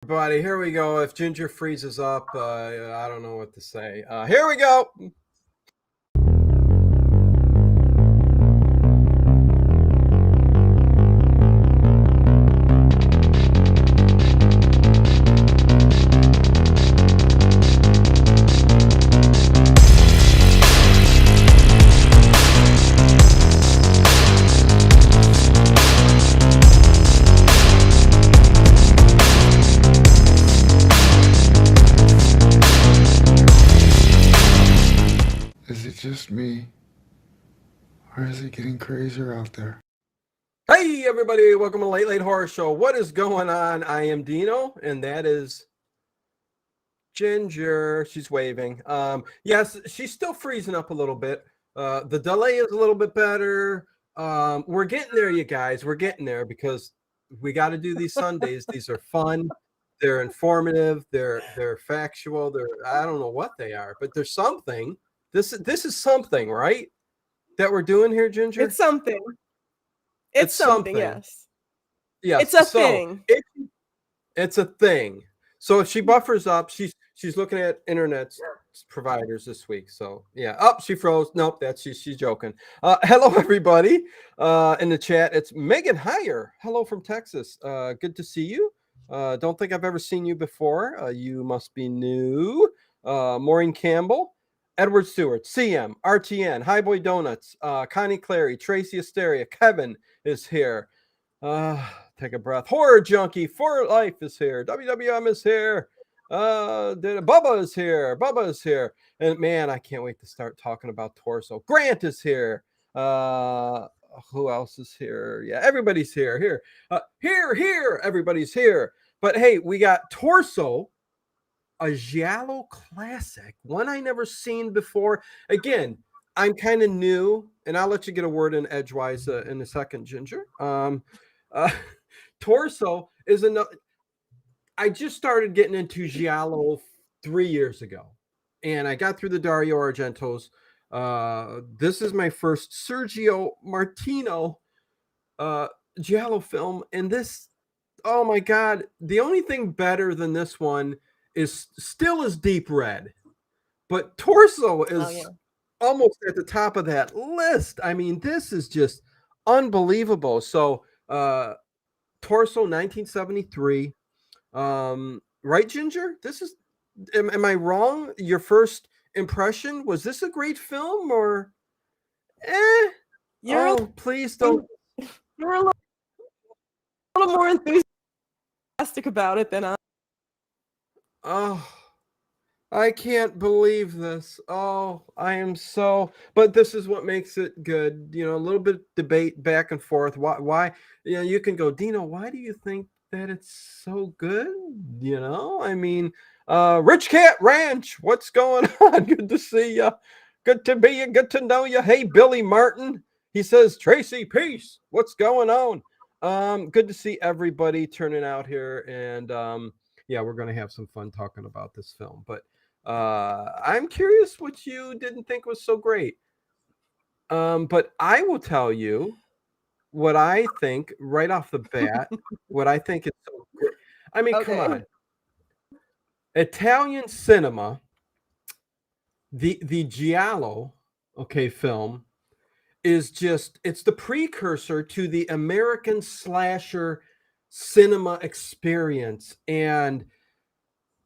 Everybody, here we go. If Ginger freezes up, I don't know what to say. Here we go. Is it just me? Or is it getting crazier out there? Hey, everybody. Welcome to Late Late Horror Show. What is going on? I am Dino, and that is Ginger. She's waving. Yes, she's still freezing up a little bit. The delay is a little bit better. We're getting there, you guys. We're getting there because we got to do these Sundays. These are fun. They're informative. They're factual. I don't know what they are, but there's something. This is something, right? That we're doing here, Ginger? It's something. It's something, yes. Yes. It's a thing. It's a thing. So if she buffers up, she's looking at internet providers this week. So yeah. Oh, she froze. Nope, she's joking. Hello everybody. In the chat, it's Megan Heyer. Hello from Texas. Good to see you. Don't think I've ever seen you before. You must be new. Maureen Campbell. Edward Stewart, CM, RTN, Highboy Donuts, Connie Clary, Tracy Asteria, Kevin is here. Take a breath. Horror Junkie, For Life is here. WWM is here. Bubba is here. Bubba is here. And man, I can't wait to start talking about Torso. Grant is here. Who else is here? Yeah, everybody's here. Here. Everybody's here. But hey, we got Torso, a Giallo classic, one I never seen before. Again, I'm kind of new, and I'll let you get a word in edgewise in a second, Ginger. Torso is another. I just started getting into Giallo 3 years ago, and I got through the Dario Argentos. This is my first Sergio Martino Giallo film, and this, oh my God, the only thing better than this one is still is Deep Red, but Torso is almost at the top of that list. I mean, this is just unbelievable. So Torso 1973, right, Ginger? This is, am I wrong? Your first impression, was this a great film, or please don't. You're a little more enthusiastic about it than I. Oh, I can't believe this. Oh, I am so, but this is what makes it good. You know, a little bit of debate back and forth. Why, you know, you can go, Dino, why do you think that it's so good? You know, I mean, Rich Cat Ranch, what's going on? Good to see you. Good to be you. Good to know you. Hey, Billy Martin. He says, Tracy, peace. What's going on? Good to see everybody turning out here. And, yeah, we're going to have some fun talking about this film, but I'm curious what you didn't think was so great. But I will tell you what I think right off the bat, what I think is so great. I mean, come on. Italian cinema, the Giallo, film is just, it's the precursor to the American slasher cinema experience, and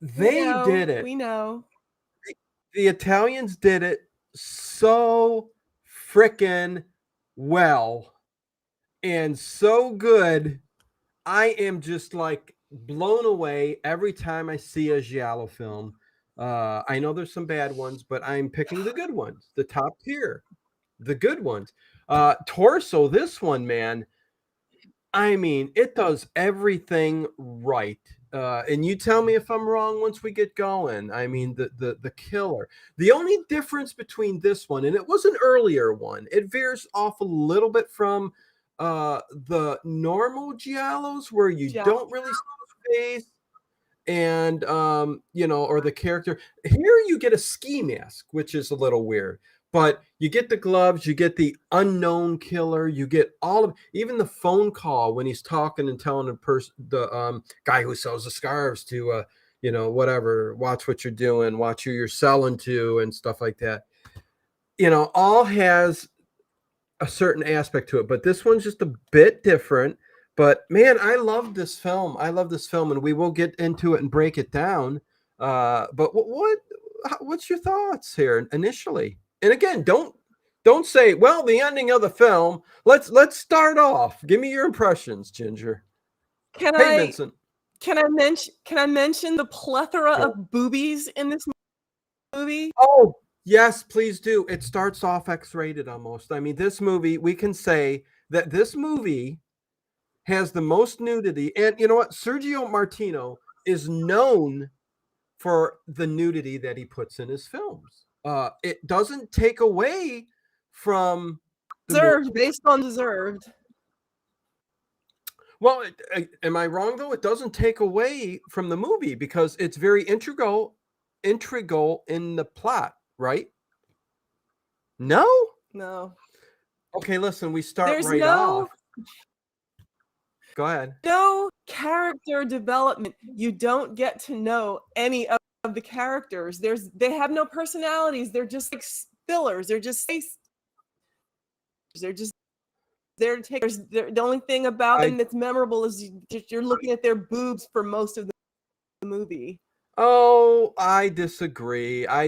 they did it. We know. The Italians did it so freaking well and so good. I am just like blown away every time I see a Giallo film. I know there's some bad ones, but I'm picking the good ones, the top tier, the good ones. Torso, this one, man, I mean, it does everything right. And you tell me if I'm wrong once we get going. I mean, the killer. The only difference between this one, and it was an earlier one, it veers off a little bit from the normal Giallos where you don't really see his face, and you know, or the character. Here you get a ski mask, which is a little weird. but you get the gloves, you get the unknown killer, you get all of, even the phone call when he's talking and telling the guy who sells the scarves to whatever, watch what you're doing, watch who you're selling to, and stuff like that. All has a certain aspect to it, but this one's just a bit different. But man, I love this film. And we will get into it and break it down. But what's your thoughts here initially? And again, don't say, well, the ending of the film. Let's start off. Give me your impressions, Ginger. Vincent. Can I mention the plethora of boobies in this movie? Oh, yes, please do. It starts off X-rated almost. I mean, this movie, we can say that this movie has the most nudity. And you know what? Sergio Martino is known for the nudity that he puts in his films. It doesn't take away from based on deserved. Well, am I wrong though? It doesn't take away from the movie because it's very integral in the plot, right? No? Okay, listen, we start off. Go ahead. No character development. You don't get to know any of the characters. They have no personalities. They're just like fillers. They're just there to take. The only thing about them that's memorable is you're looking at their boobs for most of the movie. Oh, I disagree. I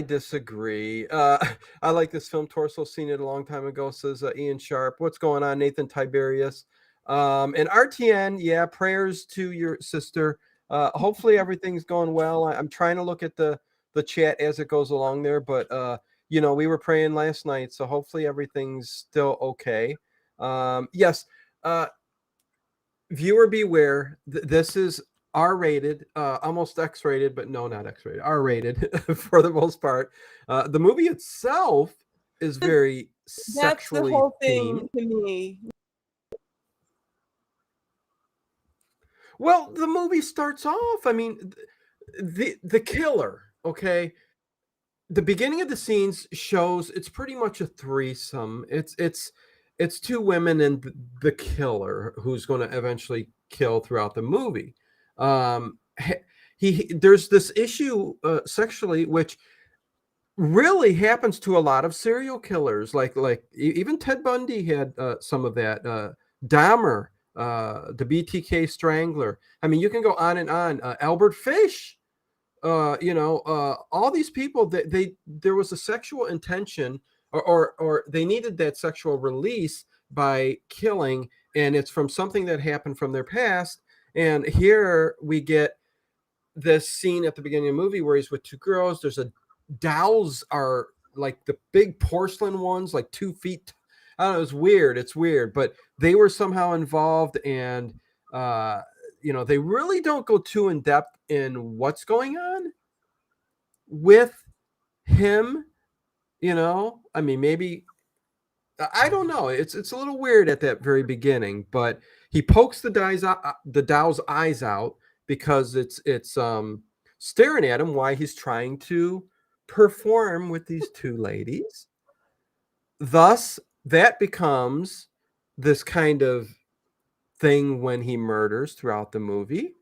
like this film, Torso. Seen it a long time ago, says Ian Sharp. What's going on, Nathan Tiberius? And RTN, yeah, prayers to your sister. Hopefully everything's going well. I'm trying to look at the chat as it goes along there, but we were praying last night, so hopefully everything's still okay. Yes, viewer beware. This is R-rated, almost X-rated, but no, not X-rated. R-rated for the most part. The movie itself is very sexually That's the whole thing themed. to me. Well, the movie starts off. I mean, the killer. Okay, the beginning of the scenes shows it's pretty much a threesome. It's two women and the killer who's going to eventually kill throughout the movie. There's this issue sexually, which really happens to a lot of serial killers. Like even Ted Bundy had some of that. Dahmer, the BTK Strangler. I mean, you can go on and on. Albert Fish. All these people that there was a sexual intention or they needed that sexual release by killing, and it's from something that happened from their past. And here we get this scene at the beginning of the movie where he's with two girls. There's a dowels are like the big porcelain ones, like 2 feet. I don't know. It's weird, but they were somehow involved, and they really don't go too in depth in what's going on with him. I mean, maybe, I don't know. It's a little weird at that very beginning, but he pokes the dow's eyes out because it's staring at him while he's trying to perform with these two ladies. Thus, that becomes this kind of thing when he murders throughout the movie.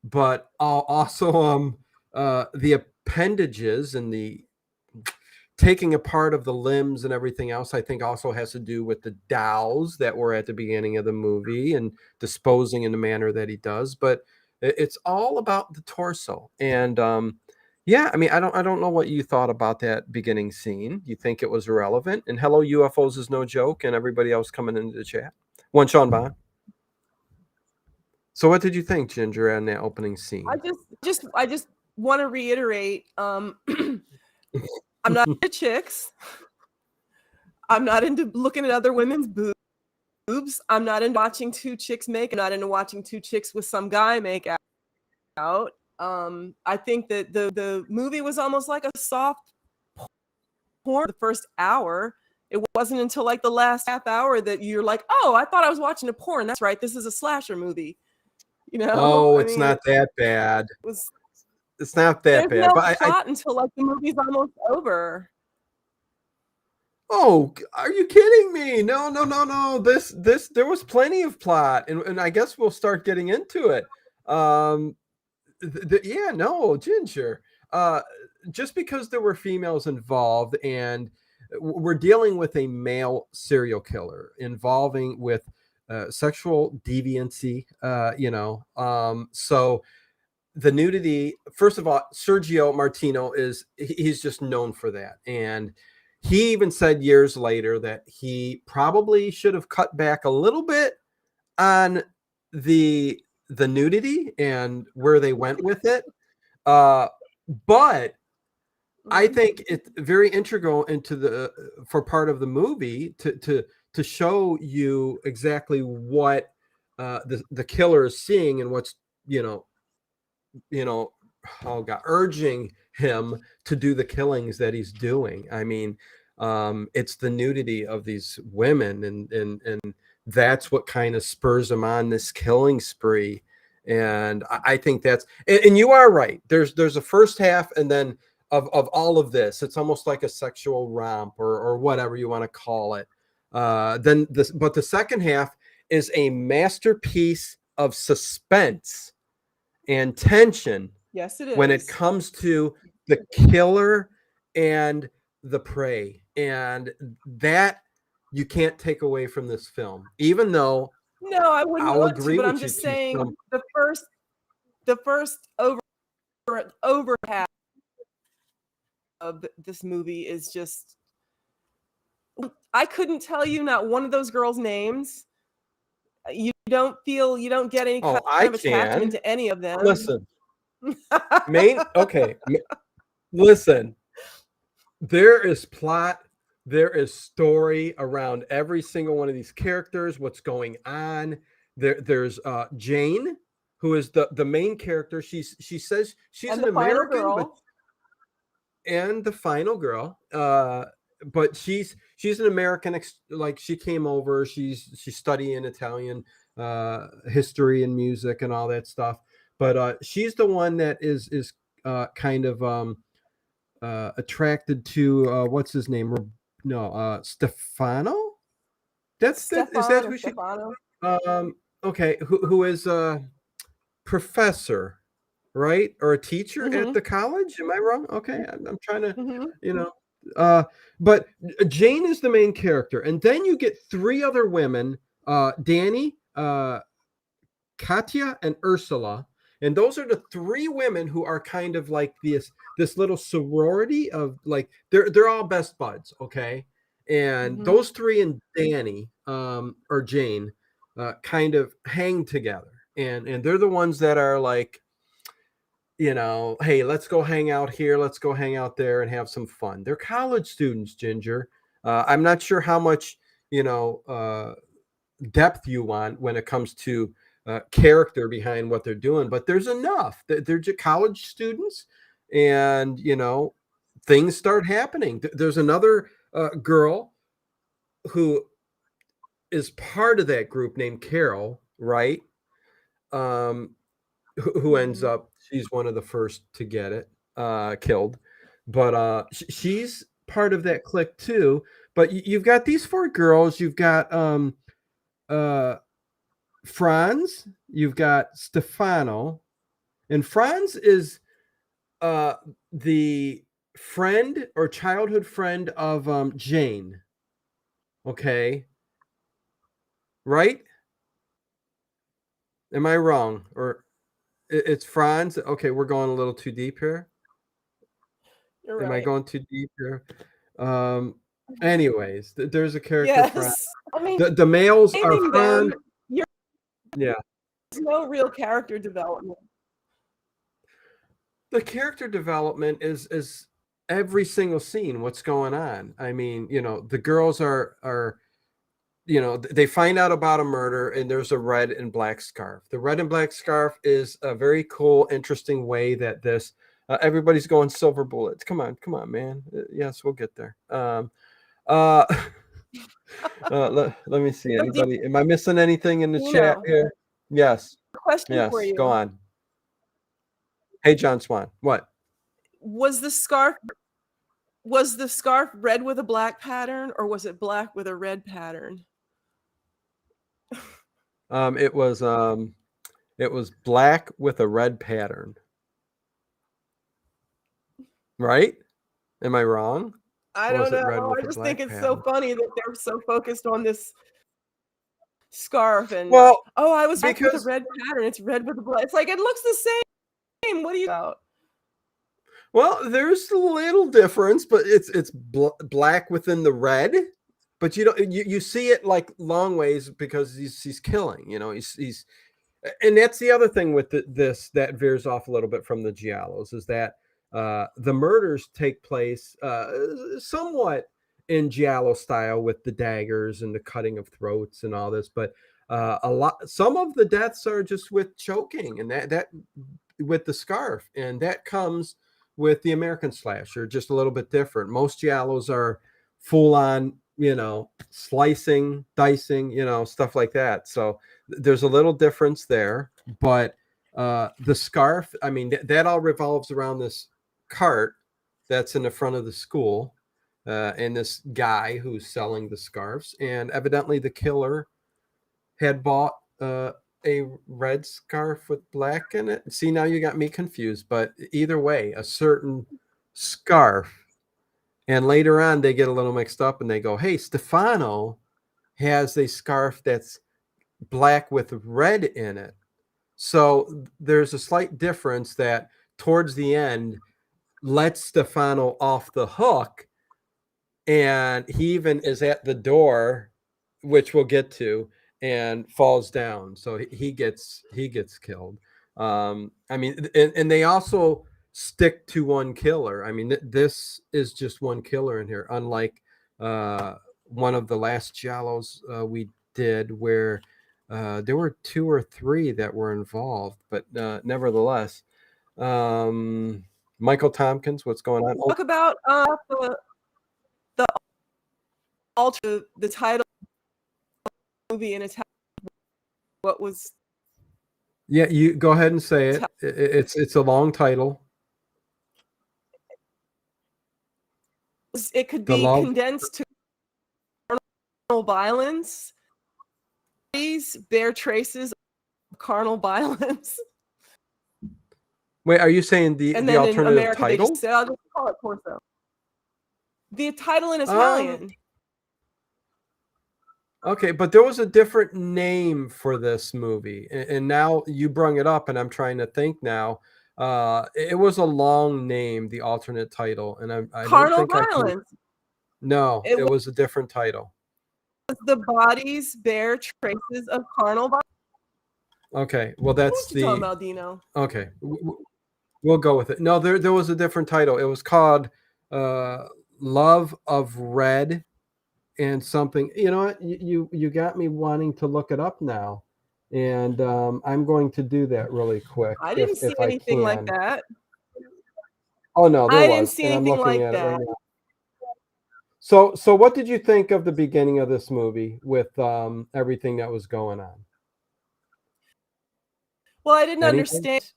But also the appendages and the taking apart of the limbs and everything else, I think also has to do with the dowels that were at the beginning of the movie and disposing in the manner that he does. But it's all about the torso. And yeah, I mean, I don't know what you thought about that beginning scene. You think it was irrelevant? And hello, UFOs is no joke, and everybody else coming into the chat. One Sean Bond. So what did you think, Ginger, on that opening scene? I just want to reiterate, I'm not into chicks. I'm not into looking at other women's boobs. I'm not into watching two chicks make. I'm not into watching two chicks with some guy make out. I think that the movie was almost like a soft porn the first hour. It wasn't until like the last half hour that you're like, oh, I thought I was watching a porn. That's right. This is a slasher movie. Oh, it's not that bad. It's not that bad. There's no plot until like the movie's almost over. Oh, are you kidding me? No, no, no, no. This there was plenty of plot, and I guess we'll start getting into it. Um, yeah, no, Ginger. Uh, just because there were females involved, and we're dealing with a male serial killer involving with sexual deviancy. So the nudity. First of all, Sergio Martino he's just known for that, and he even said years later that he probably should have cut back a little bit on the nudity and where they went with it. But I think it's very integral into the for part of the movie to show you exactly what the killer is seeing and what's you know oh god, urging him to do the killings that he's doing. I mean, it's the nudity of these women, and that's what kind of spurs him on this killing spree. And I think that's and you are right. There's a first half, and then of all of this, it's almost like a sexual romp or whatever you want to call it. Then this, but the second half is a masterpiece of suspense and tension Yes, it is. when it comes to the killer and the prey, and that you can't take away from this film, even though No, I wouldn't I'll want to, agree but with I'm you just to saying some. the first over half of this movie is just I couldn't tell you not one of those girls' names. You don't get any kind Oh, I of attachment can to any of them. listen. Okay. Listen, there is plot, there is story around every single one of these characters, what's going on. There's Jane, who is the main character. She says she's And an the final American, but girl. and the final girl. But she's an American. Like she came over. She's studying Italian history and music and all that stuff. But she's the one that is kind of attracted to what's his name? No, Stefano. Is that who she? Stefano. Okay, who is a professor, right, or a teacher at the college? Am I wrong? Okay, I'm trying to, you know. But Jane is the main character, and then you get three other women: Danny, Katya, and Ursula. And those are the three women who are kind of like this little sorority of like they're all best buds, okay? And those three and Danny or Jane kind of hang together, and they're the ones that are like, hey, let's go hang out here, let's go hang out there and have some fun. They're college students, Ginger. I'm not sure how much depth you want when it comes to character behind what they're doing, but there's enough. They're just college students, and things start happening. There's another girl who is part of that group named Carol, right? Who ends up, she's one of the first to get it killed, but she's part of that clique too. But you've got these four girls. You've got Franz, you've got Stefano, and Franz is the friend or childhood friend of Jane. Okay, right? Am I wrong? Or it's Franz? Okay, we're going a little too deep here. You're right. Am I going too deep here? Anyways, there's a character. Yes, Franz. I mean The males are Franz. Yeah. There's no real character development. The character development is every single scene. What's going on? I mean, the girls are they find out about a murder, and there's a red and black scarf. The red and black scarf is a very cool, interesting way that this everybody's going silver bullets. Come on, man. Yes, we'll get there. Let me see. Anybody? Am I missing anything in the chat here? Yes. Question for you. Go on. Hey, John Swan. What? Was the scarf Was the scarf red with a black pattern, or was it black with a red pattern? It was black with a red pattern. Right? Am I wrong? I Or was don't it red know. with I a just black think it's so pattern? funny that they're so focused on this scarf and Well, oh, I was black with a because red pattern. It's red with a black. It's like it looks the same. What are you about? well, there's a little difference, but it's black within the red. But you don't you see it like long ways because he's killing. You know, he's and that's the other thing with this that veers off a little bit from the Giallos is that the murders take place somewhat in Giallo style with the daggers and the cutting of throats and all this, but some of the deaths are just with choking and that with the scarf, and that comes with the American slasher just a little bit different. Most Giallos are full on, you know, slicing, dicing, you know, stuff like that. So there's a little difference there, but the scarf, I mean, that all revolves around this cart that's in the front of the school, and this guy who's selling the scarves, and evidently the killer had bought a red scarf with black in it. See, now you got me confused, but either way, a certain scarf. And later on, they get a little mixed up and they go, hey, Stefano has a scarf that's black with red in it. So there's a slight difference that towards the end lets Stefano off the hook. And he even is at the door, which we'll get to, and falls down. So he gets killed. I mean, and they also stick to one killer. I mean, this is just one killer in here, unlike one of the last Giallos we did where there were 2 or 3 that were involved, but nevertheless, Michael Tompkins, what's going on? Talk about the alter the title of the movie in Italian. What was Yeah, you go ahead and say it. It's a long title. it could The be love. condensed to carnal violence. These bear traces of carnal violence. Wait, are you saying the And then in alternative America, they title? just said, I'll just call it torso. The title in Um, Italian. Okay, but there was a different name for this movie, and now you brung it up, and I'm trying to think now. It was a long name, the alternate title, and I don't Carnal think I can. violence. No, It it was a different title. was the bodies bear traces of carnal violence. Okay, well What that's you talking the about, Dino? okay. We'll go with it. No, there was a different title. It was called Love of Red and something. You know what? You got me wanting to look it up now, and I'm going to do that really quick I didn't see if I anything like can. that. Oh no, there I didn't was, see and I'm anything looking like at it right that. now. So what did you think of the beginning of this movie with everything that was going on? Well, I didn't Anything? understand.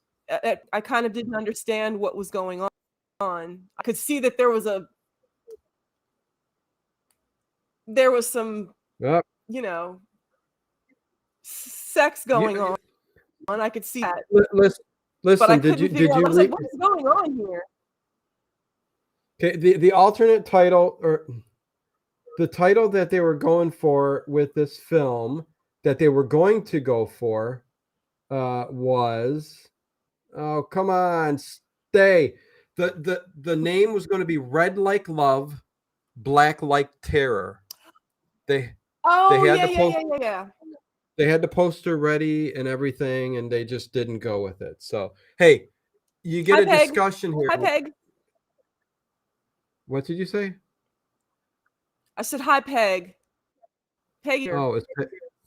I kind of didn't understand what was going on. I could see that there was some, Yep. you know, sex going You, on. I could see that, listen, but I listen. couldn't figure out. I was like, what is going on here? Okay, the alternate title or the title that they were going for with this film that they were going to go for was, oh come on, stay. The name was going to be Red Like Love, Black Like Terror. They Oh, had yeah, the yeah, post yeah, yeah, yeah. they had the poster ready and everything, and they just didn't go with it. So hey, you get Hi, a Peg. discussion here. Hi, Peg. What did you say? I said, hi, Peg. Peg here. Oh,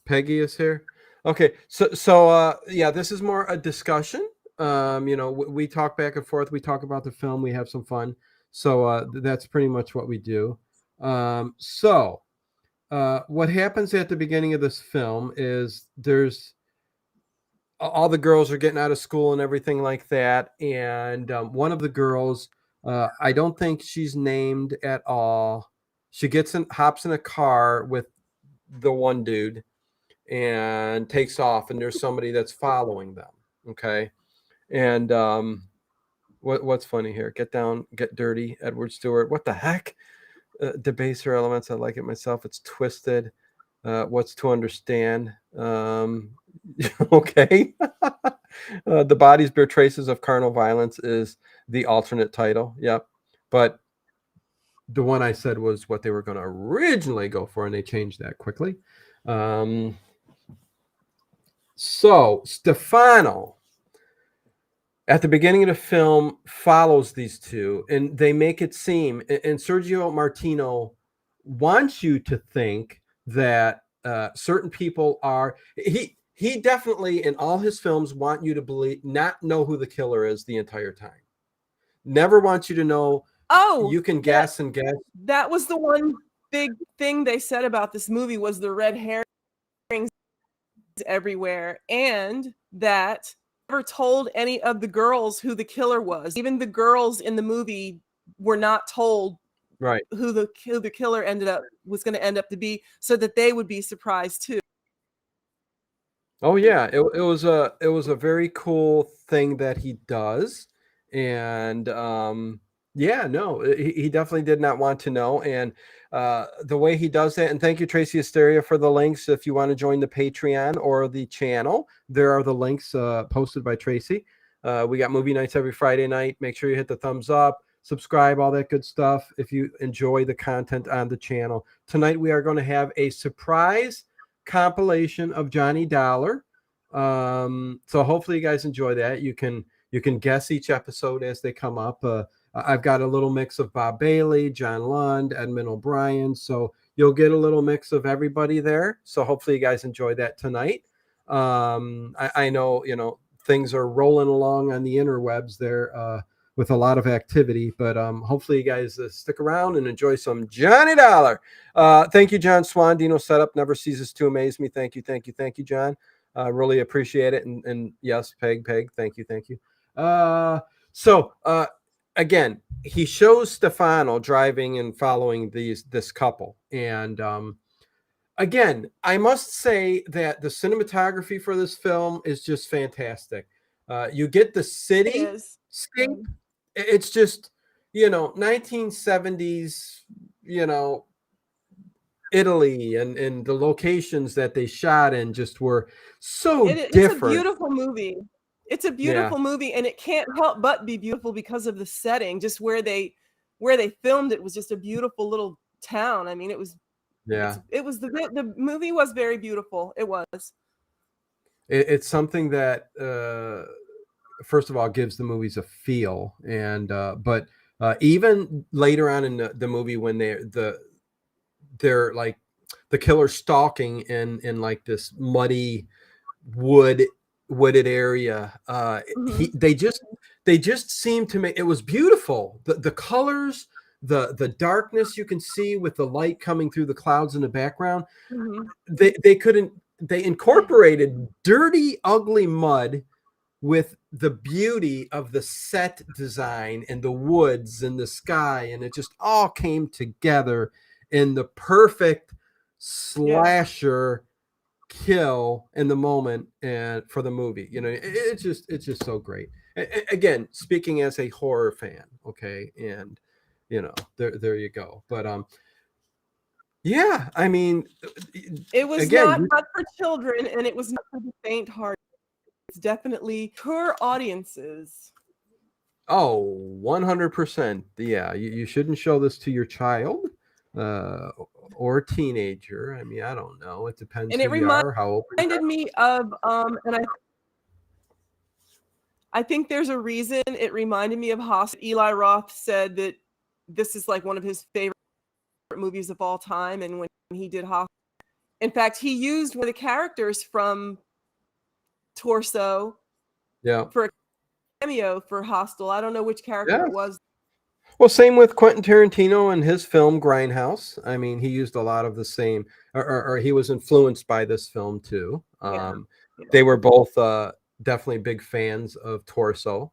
Peggy is here. Okay, so yeah, this is more a discussion. You know, we talk back and forth. We talk about the film. We have some fun. So that's pretty much what we do. So what happens at the beginning of this film is there's all the girls are getting out of school and everything like that, and one of the girls I don't think she's named at all. She hops in a car with the one dude and takes off, and there's somebody that's following them. Okay. And what's funny here? Get down, get dirty, Edward Stewart. What the heck? Debaser elements. I like it myself. It's twisted. What's to understand? Okay. The bodies bear traces of carnal violence is the alternate title. Yep. But the one I said was what they were going to originally go for, and they changed that quickly. So Stefano, at the beginning of the film, follows these two, and they make it seem, and Sergio Martino wants you to think that certain people are, he definitely in all his films want you to believe, not know who the killer is the entire time. Never wants you to know. Oh, you can guess and guess. That was the one big thing they said about this movie was the red herrings everywhere, and that never told any of the girls who the killer was. Even the girls in the movie were not told right who the killer was going to end up to be, so that they would be surprised too. Oh yeah, it was a very cool thing that he does, and yeah, no, he definitely did not want to know, and the way he does that, and thank you Tracy Asteria for the links. If you want to join the Patreon or the channel, there are the links posted by Tracy. We got movie nights every Friday night. Make sure you hit the thumbs up, subscribe, all that good stuff if you enjoy the content on the channel. Tonight we are going to have a surprise compilation of Johnny Dollar. So hopefully you guys enjoy that. You can guess each episode as they come up. I've got a little mix of Bob Bailey, John Lund, Edmund O'Brien. So you'll get a little mix of everybody there. So hopefully you guys enjoy that tonight. I know, things are rolling along on the interwebs there with a lot of activity, but hopefully you guys stick around and enjoy some Johnny Dollar. Thank you, John Swan. Dino Setup never ceases to amaze me. Thank you, John. Really appreciate it. And yes, Peg, thank you. So again, he shows Stefano driving and following this couple. And again, I must say that the cinematography for this film is just fantastic. You get the city scape. It's just, 1970s, Italy, and the locations that they shot in just were so different. It's a beautiful movie. It's a beautiful movie, and it can't help but be beautiful because of the setting. Just where they filmed it was just a beautiful little town. I mean, it was. Yeah. It was the movie was very beautiful. It was. It's something that first of all gives the movies a feel, and but even later on in the movie when they're like the killer stalking in like this muddy wooded area, they just seem to make it was beautiful. The colors, the darkness you can see with the light coming through the clouds in the background. They incorporated dirty, ugly mud with the beauty of the set design and the woods and the sky, and it just all came together in the perfect slasher kill in the moment and for the movie. It's just so great. Again, speaking as a horror fan, okay, and there you go. But yeah, I mean, it was not for children, and it was not for the faint-hearted. It's definitely for audiences. Oh, 100%. Yeah, you shouldn't show this to your child or teenager. I mean, I don't know. It depends and who you are, how old you are. Reminded me of and I think there's a reason it reminded me of Hostel. Eli Roth said that this is like one of his favorite movies of all time, and when he did Hostel, in fact, he used one of the characters from Torso for a cameo for Hostel. I don't know which character it was. Well, same with Quentin Tarantino and his film Grindhouse. I mean, he used a lot of the same, or he was influenced by this film too. They were both definitely big fans of Torso,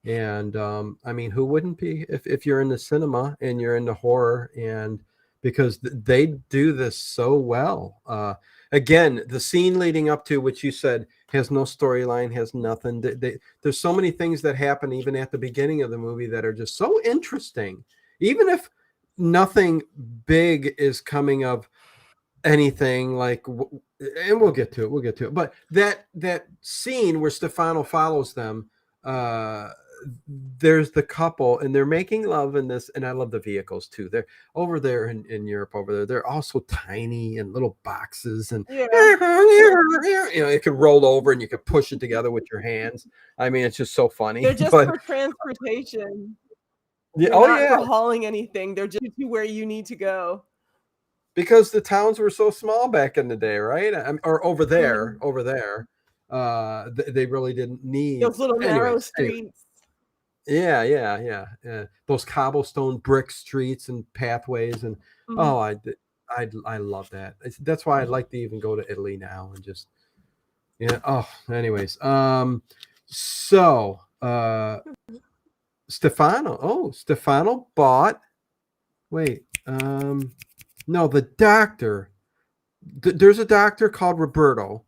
And I mean, who wouldn't be if you're into cinema and you're into horror, and because they do this so well. Again, the scene leading up to, which you said has no storyline, has nothing. There's so many things that happen even at the beginning of the movie that are just so interesting, even if nothing big is coming of anything like, and we'll get to it, but that scene where Stefano follows them, there's the couple and they're making love in this, and I love the vehicles too. They're over there in Europe over there, they're also tiny and little boxes, and Yeah. it can roll over and you can push it together with your hands. I mean, it's just so funny. They're just but for transportation. yeah, They're not for hauling anything. They're just to where you need to go. Because the towns were so small back in the day, right? Or over there, they really didn't need those little narrow streets. Anyway. Yeah. Those cobblestone brick streets and pathways, and I love that. That's why I'd like to even go to Italy now and just anyways. So Stefano bought. Wait. No, the doctor. There's a doctor called Roberto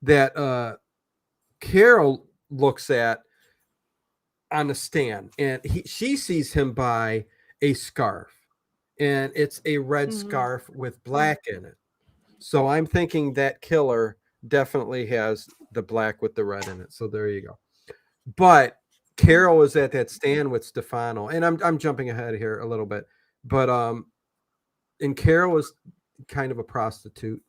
that Carol looks at on the stand, and she sees him buy a scarf, and it's a red scarf with black in it. So I'm thinking that killer definitely has the black with the red in it. So there you go. But Carol is at that stand with Stefano, and I'm jumping ahead here a little bit, but and Carol is kind of a prostitute,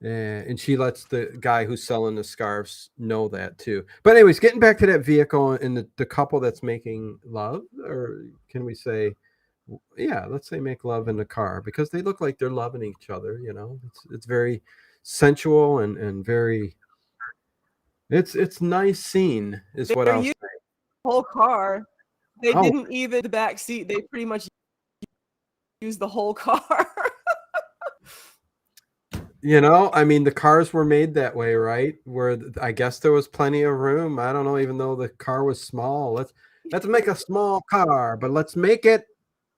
and she lets the guy who's selling the scarves know that too. But anyways, getting back to that vehicle and the couple that's making love, or can we say, yeah, let's say make love in the car, because they look like they're loving each other. It's very sensual and very. It's nice scene is what I'll say. Whole car. They didn't even the back seat. They pretty much used the whole car. I mean, the cars were made that way, right? Where I guess there was plenty of room. I don't know, even though the car was small. Let's make a small car, but let's make it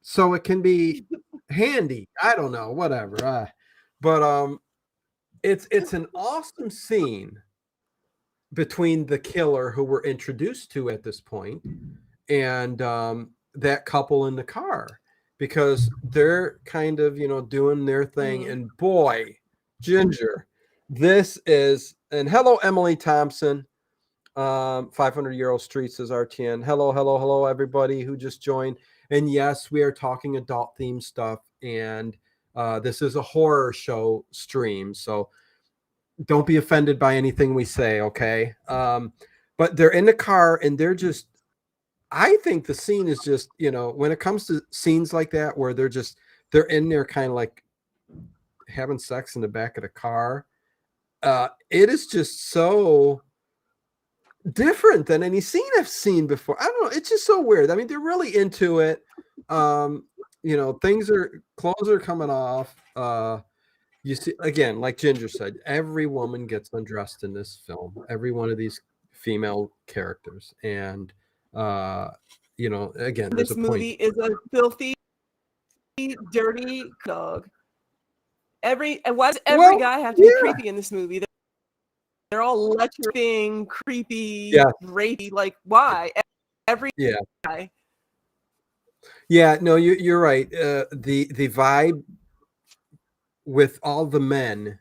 so it can be handy. I don't know, whatever. But it's an awesome scene between the killer who we're introduced to at this point and that couple in the car, because they're kind of doing their thing. And boy, Ginger, this is, and hello Emily Thompson, 500-year-old street, says RTN. Hello everybody who just joined. And yes, we are talking adult themed stuff, and this is a horror show stream, so don't be offended by anything we say, okay? But they're in the car and they're just, I think the scene is just, when it comes to scenes like that where they're in there kind of like having sex in the back of the car, it is just so different than any scene I've seen before. I don't know, it's just so weird. I mean, they're really into it. Clothes are coming off. You see, again, like Ginger said, every woman gets undressed in this film, every one of these female characters. And again, there's this movie is a filthy, dirty dog. Why does every guy have to be creepy in this movie? They're all lecturing, creepy, rapey. Like, why? Every guy. Yeah, no, you're right. The vibe with all the men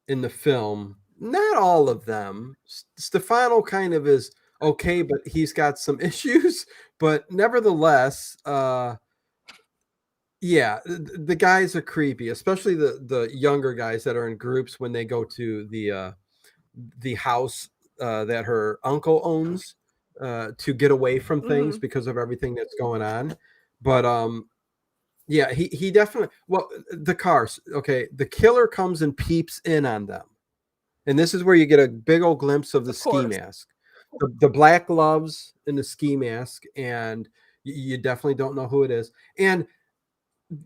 in the film, not all of them. Stefano kind of is okay, but he's got some issues. But nevertheless, the guys are creepy, especially the younger guys that are in groups when they go to the house that her uncle owns to get away from things because of everything that's going on. But he definitely, the cars, okay, the killer comes and peeps in on them, and this is where you get a big old glimpse of the ski mask, the black gloves and the ski mask, and you definitely don't know who it is. And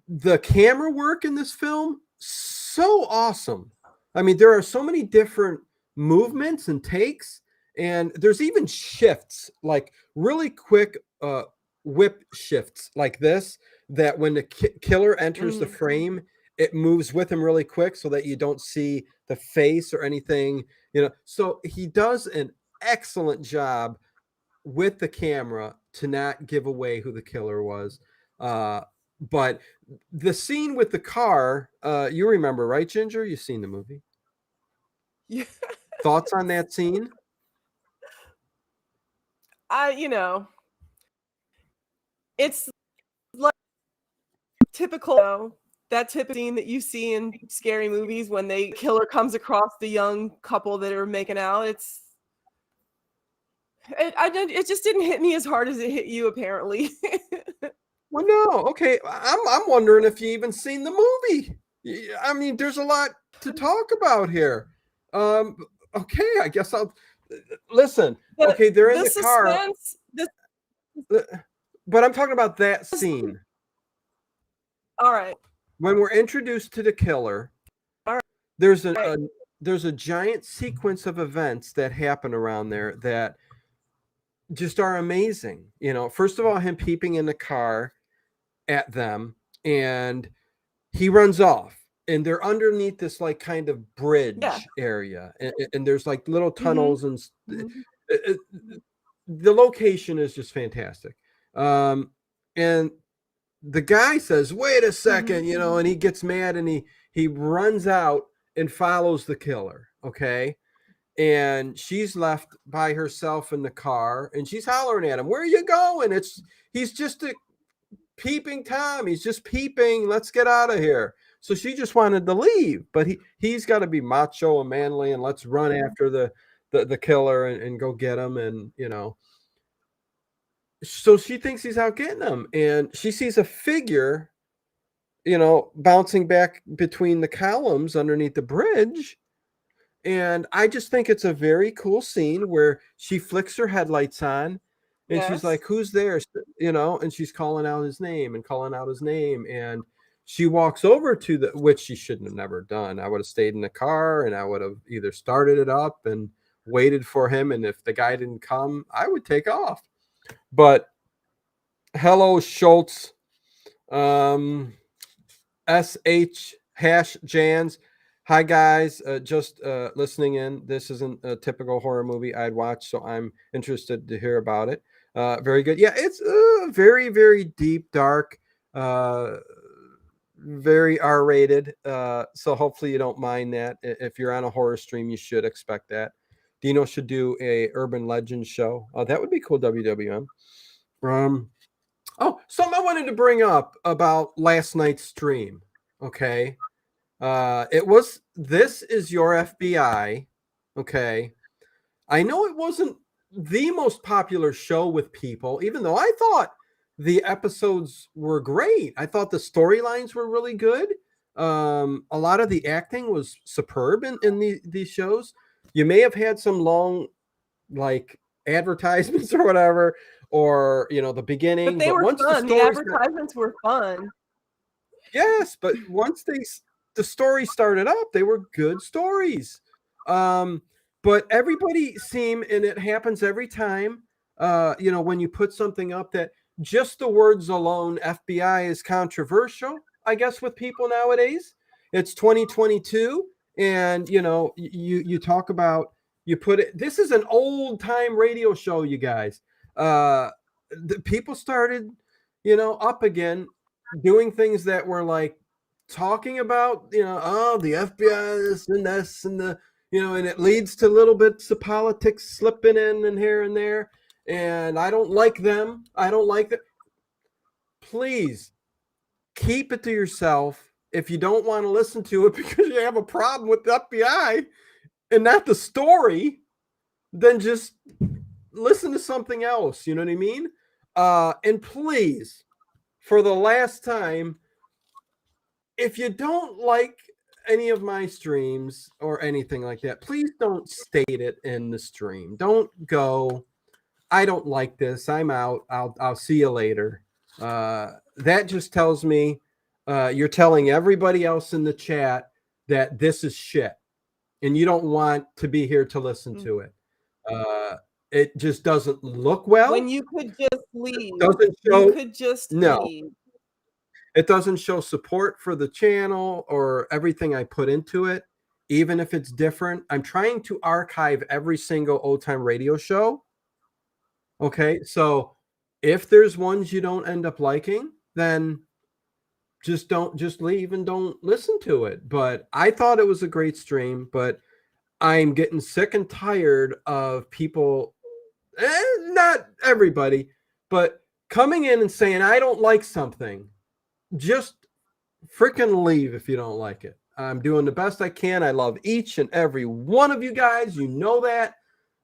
the camera work in this film, so awesome. I mean, there are so many different movements and takes, And there's even shifts, like really quick whip shifts like this, that when the killer enters the frame, it moves with him really quick so that you don't see the face or anything, you know. So he does an excellent job with the camera to not give away who the killer was. But the scene with the car, you remember, right, Ginger? You've seen the movie. Yeah. Thoughts on that scene? You know, it's like typical, you know, that typical scene that you see in scary movies when the killer comes across the young couple that are making out. It just didn't hit me as hard as it hit you, apparently. Well, no. Okay, I'm wondering if you even seen the movie. I mean, there's a lot to talk about here. Okay, I guess I'll listen. Okay, they're in the car. But I'm talking about that scene. All right. When we're introduced to the killer, there's a giant sequence of events that happen around there that just are amazing. You know, first of all, him peeping in the car at them, and he runs off, and they're underneath this like kind of bridge area, and there's like little tunnels, and the location is just fantastic. And the guy says, "Wait a second," you know, and he gets mad, and he runs out and follows the killer. Okay. And she's left by herself in the car, and she's hollering at him, "Where are you going?" He's just a peeping Tom. He's just peeping. Let's get out of here. So she just wanted to leave, but he's got to be macho and manly, and let's run after the killer and go get him. And, you know, so she thinks he's out getting him, and she sees a figure, you know, bouncing back between the columns underneath the bridge. And I just think it's a very cool scene where she flicks her headlights on, and she's like, "Who's there?" You know, and she's calling out his name and calling out his name. And she walks over to which she shouldn't have never done. I would have stayed in the car, and I would have either started it up and waited for him. And if the guy didn't come, I would take off. But hello, Schultz. SH #Jans. Hi guys, just listening in. This isn't a typical horror movie I'd watch, so I'm interested to hear about it. Very good. Yeah, it's very, very deep, dark, very R-rated. So hopefully you don't mind that. If you're on a horror stream, you should expect that. Dino should do a urban legend show. That would be cool, WWM. Oh, something I wanted to bring up about last night's stream. Okay. It was This Is Your FBI. Okay. I know it wasn't the most popular show with people, even though I thought the episodes were great. I thought the storylines were really good. A lot of the acting was superb in these shows. You may have had some long, like, advertisements or whatever, or, you know, the beginning. But they were once fun. The advertisements were fun. Yes, but once the story started up, they were good stories. But everybody seemed, and it happens every time, you know, when you put something up, that just the words alone, FBI, is controversial, I guess, with people nowadays. It's 2022, and, you know, you talk about, you put it, this is an old time radio show, you guys. The people started, you know, up again, doing things that were like talking about, you know, oh, the FBI, this and this, and the, you know, and it leads to little bits of politics slipping in and here and there. And I don't like them. I don't like that. Please keep it to yourself. If you don't want to listen to it because you have a problem with the FBI and not the story, then just listen to something else. You know what I mean? And please, for the last time, if you don't like any of my streams or anything like that, please don't state it in the stream. Don't go, "I don't like this. I'm out. I'll see you later." That just tells me you're telling everybody else in the chat that this is shit, and you don't want to be here to listen to it. It just doesn't look well. When you could just leave. Doesn't You show. could just No. leave. It doesn't show support for the channel or everything I put into it, even if it's different. I'm trying to archive every single old time radio show. Okay, so if there's ones you don't end up liking, then just leave and don't listen to it. But I thought it was a great stream, but I'm getting sick and tired of people, not everybody, but coming in and saying, I don't like something. Just freaking leave if you don't like it. I'm doing the best I can. I love each and every one of you guys. You know that.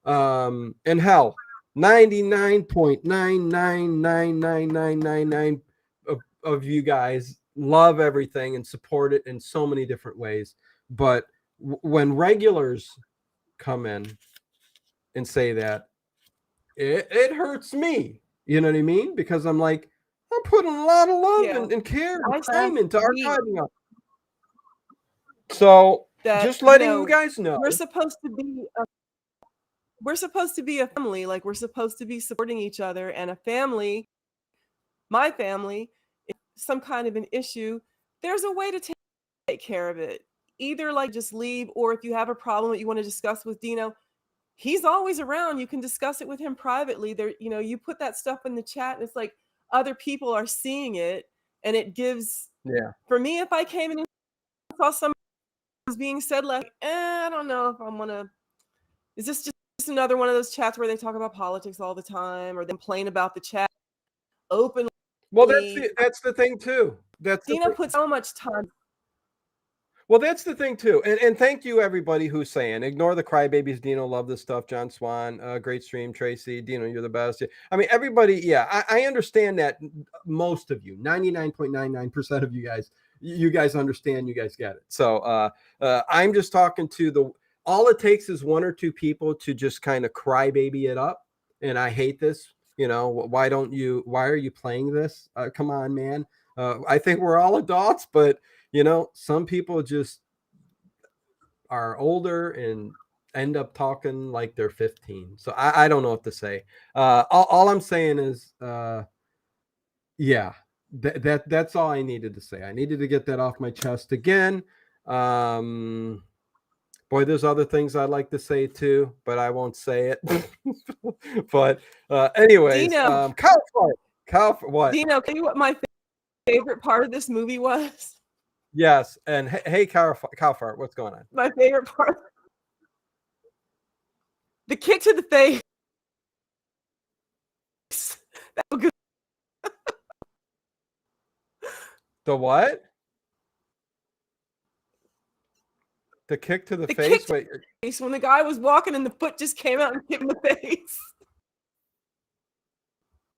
And hell, 99.9999999 of you guys love everything and support it in so many different ways. But when regulars come in and say that, it hurts me. You know what I mean? Because I'm like, I'm putting a lot of love and care and time into archiving. So just letting you guys know, we're supposed to be a family. Like, we're supposed to be supporting each other, and a family, my family, if some kind of an issue, there's a way to take care of it. Either like just leave, or if you have a problem that you want to discuss with Dino, he's always around. You can discuss it with him privately. There, you put that stuff in the chat, and it's like other people are seeing it, and it gives. Yeah. For me, if I came in and saw something was being said, like, I don't know if I'm gonna. Is this just another one of those chats where they talk about politics all the time, or they complain about the chat openly? Well, that's the thing too. Dino puts so much time. Well, that's the thing too. And thank you everybody who's saying, ignore the crybabies. Dino, love this stuff. John Swan, great stream. Tracy, Dino, you're the best. I mean, everybody. Yeah, I understand that. Most of you, 99.99% of you guys understand. You guys get it. So I'm just talking to all it takes is one or two people to just kind of crybaby it up. And I hate this. Why are you playing this? Come on, man. I think we're all adults, but some people just are older and end up talking like they're 15. So I don't know what to say. All I'm saying is, yeah, that's all I needed to say. I needed to get that off my chest again. Boy, there's other things I'd like to say too, but I won't say it. But anyways, Dino, Kyle, what? Dino, can you what my favorite part of this movie was? Yes, and hey, Cowfart, what's going on? My favorite part, the kick to the face. That was good. The what? The kick to the face? Wait. When the guy was walking and the foot just came out and hit him in the face.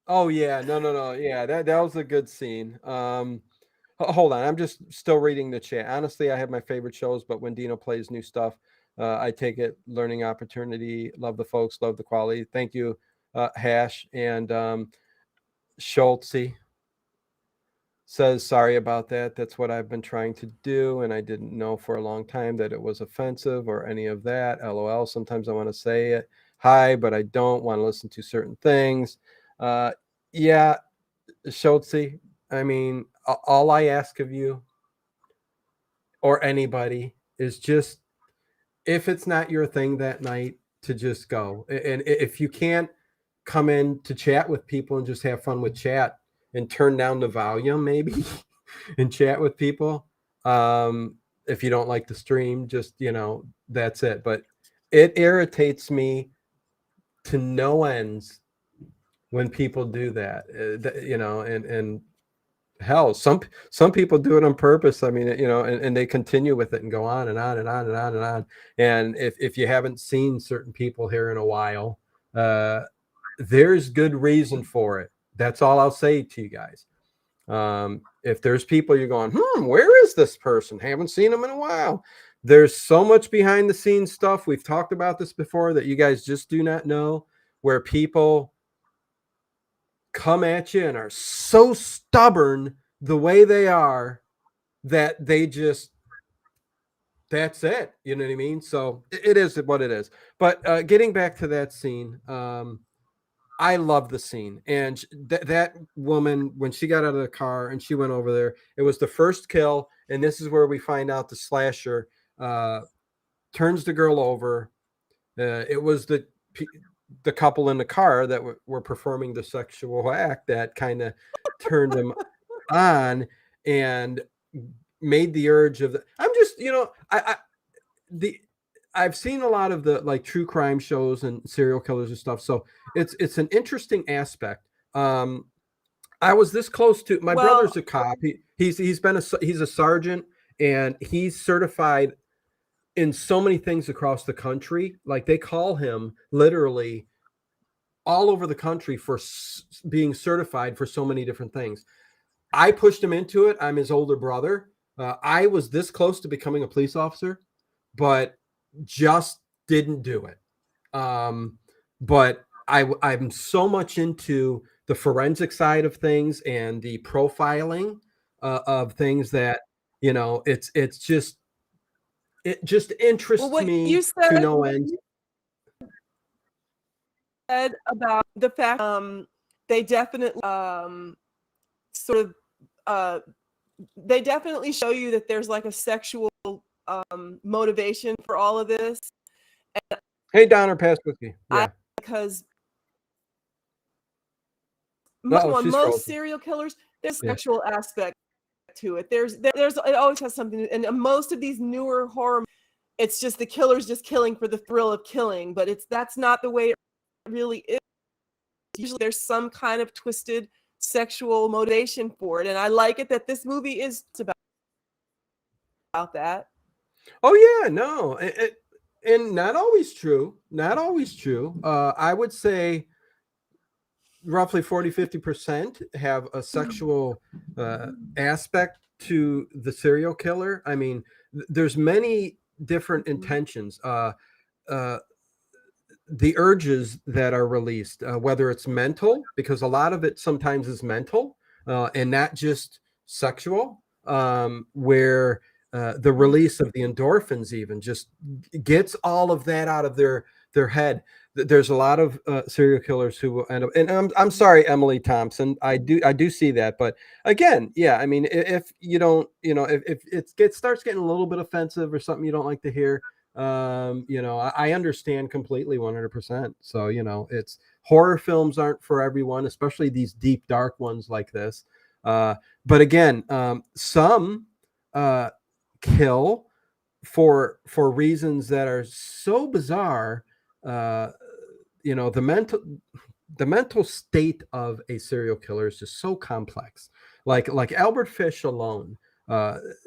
Oh yeah, no. Yeah, that was a good scene. Hold on, I'm just still reading the chat. Honestly, I have my favorite shows, but when Dino plays new stuff, I take it learning opportunity. Love the folks, love the quality. Thank you, Hash and Schultze says sorry about that. That's what I've been trying to do, and I didn't know for a long time that it was offensive or any of that. LOL. Sometimes I want to say it. Hi, but I don't want to listen to certain things. Yeah, Schultze. I mean, all I ask of you or anybody is just, if it's not your thing that night, to just go. And if you can't come in to chat with people and just have fun with chat and turn down the volume maybe and chat with people. If you don't like the stream, just, that's it. But it irritates me to no ends when people do that, and hell, some people do it on purpose. I mean, and they continue with it and go on and on and on and on and on. And if you haven't seen certain people here in a while, there's good reason for it. That's all I'll say to you guys. If there's people you're going, where is this person? Haven't seen them in a while. There's so much behind the scenes stuff. We've talked about this before that you guys just do not know, where people come at you and are so stubborn the way they are that they that's it. You know what I mean? So it is what it is. But getting back to that scene, I love the scene. And that woman, when she got out of the car and she went over there, it was the first kill. And this is where we find out the slasher turns the girl over. It was the couple in the car that were performing the sexual act that kind of turned them on and made the urge of the. I'm just, I've seen a lot of the like true crime shows and serial killers and stuff, so it's an interesting aspect. I was this close to my brother's a cop. He's a sergeant, and he's certified in so many things across the country. Like they call him literally all over the country for being certified for so many different things. I pushed him into it. I'm his older brother. I was this close to becoming a police officer, but just didn't do it. But I'm so much into the forensic side of things and the profiling of things that, it just interests me to no end. Said about the fact they definitely they definitely show you that there's like a sexual motivation for all of this. And hey, Donner, pass with me. Yeah. Because most serial killers, there's a sexual aspect to it. There's it always has something, and most of these newer horror, it's just the killer's just killing for the thrill of killing, but that's not the way it really is. Usually there's some kind of twisted sexual motivation for it, and I like it that this movie is about that. Oh yeah, no, and not always true. Not always true. I would say roughly 40-50% have a sexual aspect to the serial killer. I mean, there's many different intentions. The urges that are released, whether it's mental, because a lot of it sometimes is mental and not just sexual, where the release of the endorphins even just gets all of that out of their head. There's a lot of serial killers who will end up, and I'm sorry, Emily Thompson, I do see that, but again, yeah, I mean, if you don't, if it starts getting a little bit offensive or something you don't like to hear, I understand completely 100%. So, it's horror films aren't for everyone, especially these deep, dark ones like this. But again, some kill for reasons that are so bizarre. The mental state of a serial killer is just so complex. Like Albert Fish alone,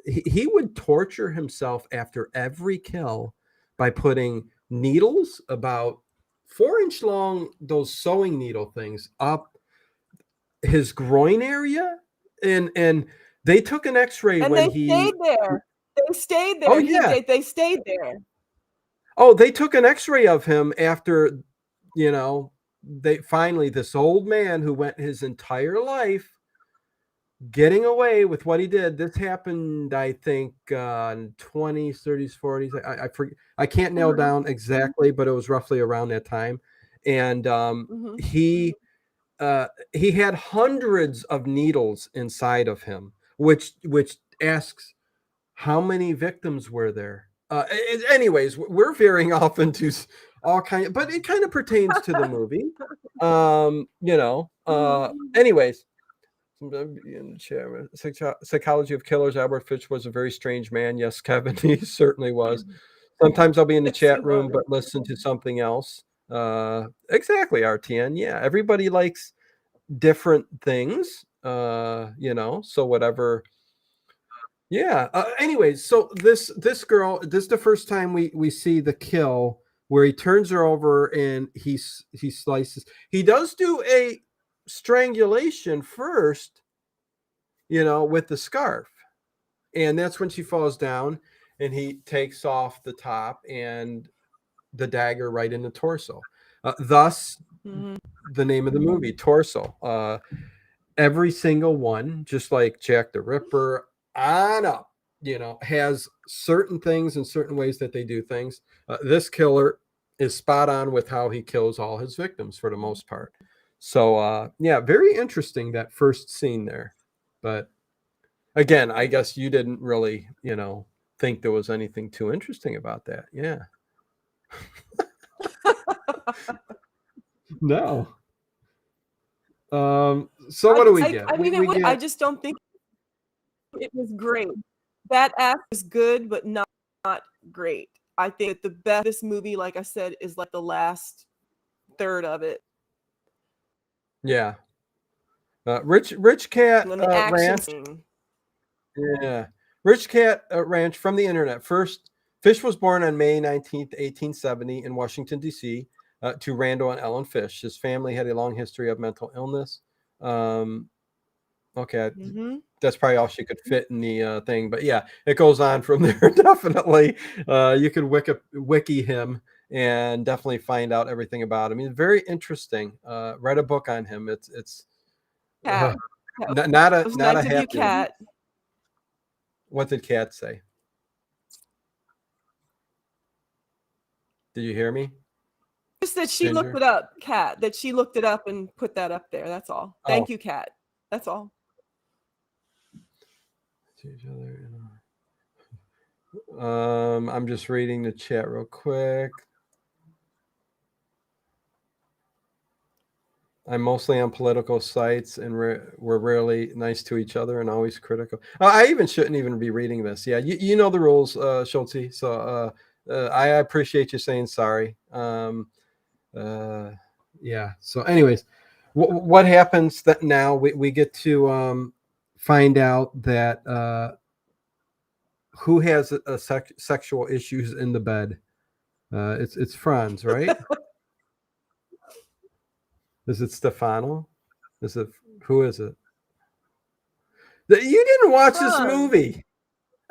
he would torture himself after every kill by putting needles about 4-inch long, those sewing needle things, up his groin area, and they took an X-ray and when he stayed there. They stayed there. Oh yeah, they stayed there. Oh, they took an X-ray of him after, they finally, this old man who went his entire life getting away with what he did. This happened, I think, in 20s, 30s, 40s. I forget. I can't nail down exactly, but it was roughly around that time. And he had hundreds of needles inside of him, which asks, how many victims were there? Anyways, we're veering off into all kinds, but it kind of pertains to the movie. Anyways, Psychology of Killers. Albert Fish was a very strange man. Yes, Kevin, he certainly was. Sometimes I'll be in the chat room, but listen to something else. Exactly, RTN. Yeah, everybody likes different things. So whatever. Yeah. Anyways, so this girl, this is the first time we see the kill where he turns her over and he slices. He does do a strangulation first, with the scarf, and that's when she falls down, and he takes off the top and the dagger right in the torso. Thus, the name of the movie, Torso. Every single one, just like Jack the Ripper on up. has certain things and certain ways that they do things. This killer is spot on with how he kills all his victims for the most part. So yeah, very interesting, that first scene there. But again, I guess you didn't really, think there was anything too interesting about that. Yeah. No. So what do we get? I mean, we get I just don't think it was great. That act was good, but not great. I think the best this movie, like I said, is like the last third of it. Yeah. Rich Cat And the action Ranch. scene. Yeah. Rich Cat Ranch from the internet. First, Fish was born on May 19th, 1870 in Washington, D.C. To Randall and Ellen Fish. His family had a long history of mental illness. Okay. That's probably all she could fit in the thing. But yeah, it goes on from there, definitely. You could wiki him and definitely find out everything about him. He's very interesting. Read a book on him. It's Cat. not a nice happy. of you, Cat. What did Cat say? Did you hear me? Just that she looked it up, Cat. That she looked it up and put that up there. That's all. Thank you, Cat. That's all. I'm just reading the chat real quick. I'm mostly on political sites, and we're rarely nice to each other and always critical. I even shouldn't even be reading this. Yeah, you know the rules, Schulte. So I appreciate you saying sorry. Yeah. So, anyways, what happens that now we get to find out that who has sexual issues in the bed? It's Franz, right? Is it Stefano? Who is it? You didn't watch this movie.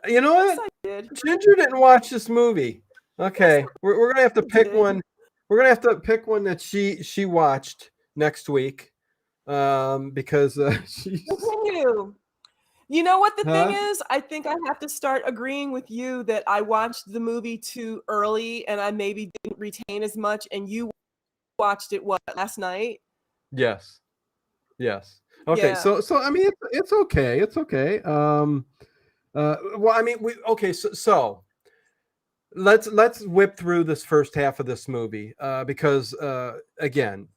You know what? Yes, I did. Ginger didn't watch this movie. Okay, we're gonna have to pick one. We're gonna have to pick one that she watched next week, because she's. You know what the thing is? I think I have to start agreeing with you that I watched the movie too early and I maybe didn't retain as much. And you watched it last night? Yes. Okay. Yeah. So I mean, it's okay. It's okay. Well, I mean, so let's whip through this first half of this movie, because again,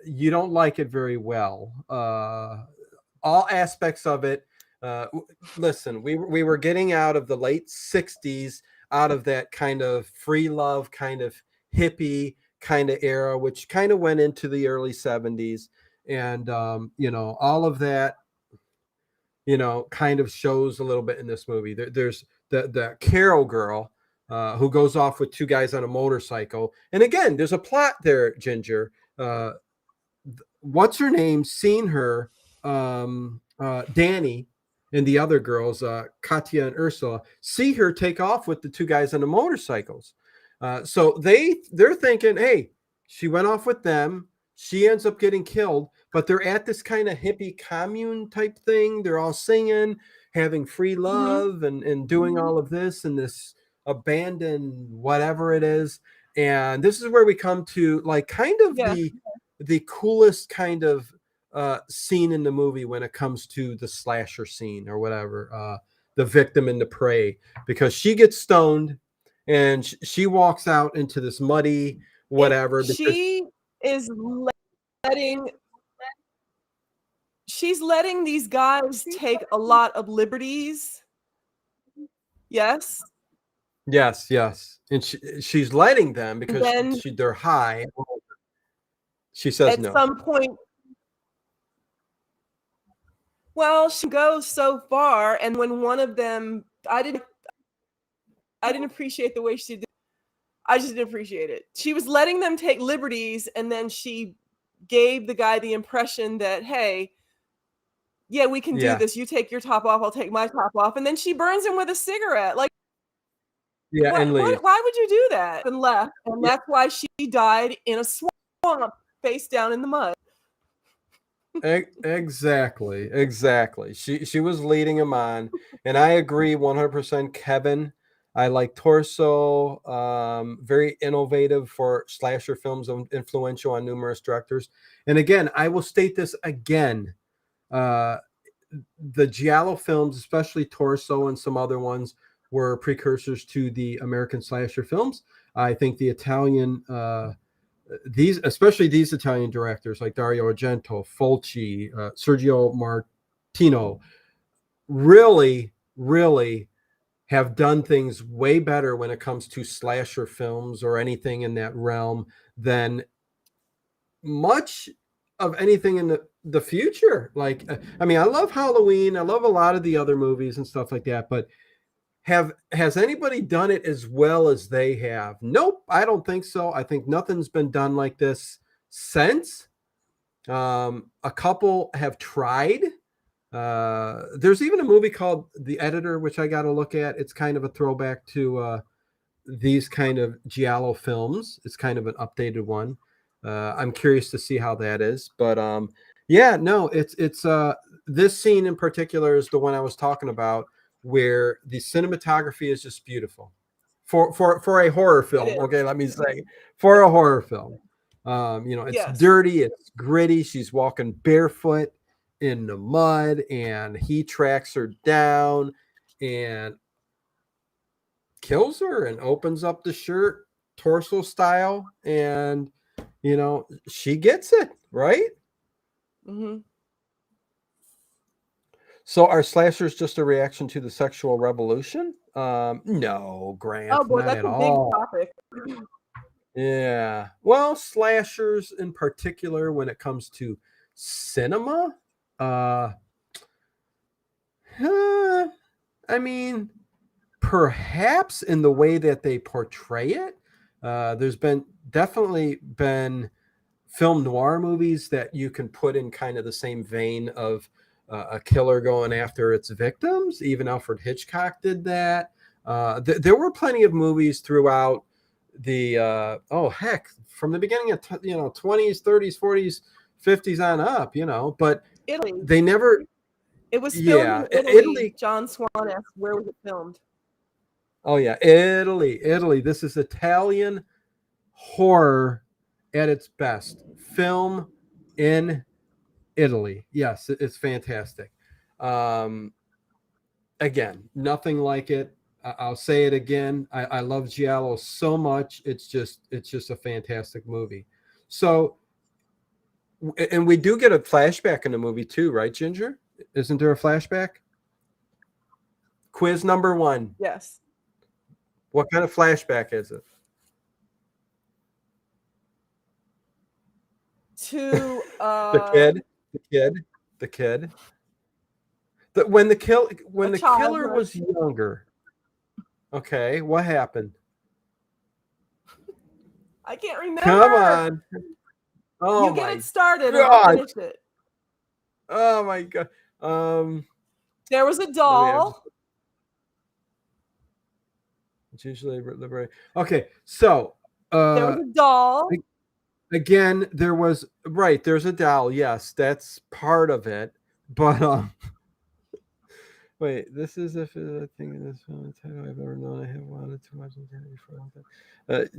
you don't like it very well. All aspects of it. Listen, we were getting out of the late 60s, out of that kind of free love, kind of hippie kind of era, which kind of went into the early 70s. And, all of that, kind of shows a little bit in this movie. There's the Carol girl who goes off with two guys on a motorcycle. And again, there's a plot there, Ginger. What's her name? Seen her, Danny, and the other girls, Katya and Ursula, see her take off with the two guys on the motorcycles. So they're thinking, hey, she went off with them. She ends up getting killed, but they're at this kind of hippie commune type thing. They're all singing, having free love, and doing all of this in this abandoned whatever it is. And this is where we come to like kind of the coolest kind of scene in the movie when it comes to the slasher scene or whatever, the victim and the prey, because she gets stoned and she walks out into this muddy whatever. She is she's letting these guys take a lot of liberties. Yes. And she's letting them because they're high. She says no. At some point, well, she goes so far, and when one of them, I didn't appreciate the way she did. I just didn't appreciate it. She was letting them take liberties, and then she gave the guy the impression that, hey, yeah, we can do this. You take your top off, I'll take my top off, and then she burns him with a cigarette. Like, and leave. Why would you do that? And left, and that's why she died in a swamp, face down in the mud. Exactly. She was leading him on, and I agree 100%. Kevin, I like Torso. Very innovative for slasher films, and influential on numerous directors. And again, I will state this again: uh, the Giallo films, especially Torso and some other ones, were precursors to the American slasher films. I think the Italian these, especially these Italian directors like Dario Argento, Fulci, Sergio Martino, really have done things way better when it comes to slasher films or anything in that realm than much of anything in the future. Like, I mean, I love Halloween. I love a lot of the other movies and stuff like that, but has anybody done it as well as they have? Nope, I don't think so. I think nothing's been done like this since. A couple have tried. There's even a movie called The Editor, which I got to look at. It's kind of a throwback to these kind of Giallo films. It's kind of an updated one. I'm curious to see how that is, but yeah, no, it's this scene in particular is the one I was talking about, where the cinematography is just beautiful for a horror film. Okay, let me say, for a horror film. It's Yes. dirty, it's gritty. She's walking barefoot in the mud, and he tracks her down and kills her and opens up the shirt torso style, and she gets it right. Mm-hmm. So are slashers just a reaction to the sexual revolution? No, Grant, Oh boy, not that's at a big all. topic. Yeah, well, slashers in particular, when it comes to cinema, uh I mean, perhaps in the way that they portray it. There's definitely been film noir movies that you can put in kind of the same vein of a killer going after its victims. Even Alfred Hitchcock did that. There were plenty of movies throughout the from the beginning of 20s, 30s, 40s, 50s on up. But Italy. they never. It was filmed Yeah, in Italy. John Swan asked, where was it filmed? Oh yeah, Italy. This is Italian horror at its best. Film in Italy. Yes, it's fantastic. Again, nothing like it. I'll say it again. I love Giallo so much. It's just a fantastic movie. So, and we do get a flashback in the movie too, right, Ginger? Isn't there a flashback? Quiz number 1. Yes. What kind of flashback is it? To the kid. When the killer was younger. Okay, what happened? I can't remember. Come on. Oh, you my get it started God. and I'll finish it. Oh my God. There was a doll. It's usually liberate. Okay, so there was a doll. Again, there's a doll. Yes, that's part of it. But wait, this is a thing in this film I've ever known. I have wanted to watch before.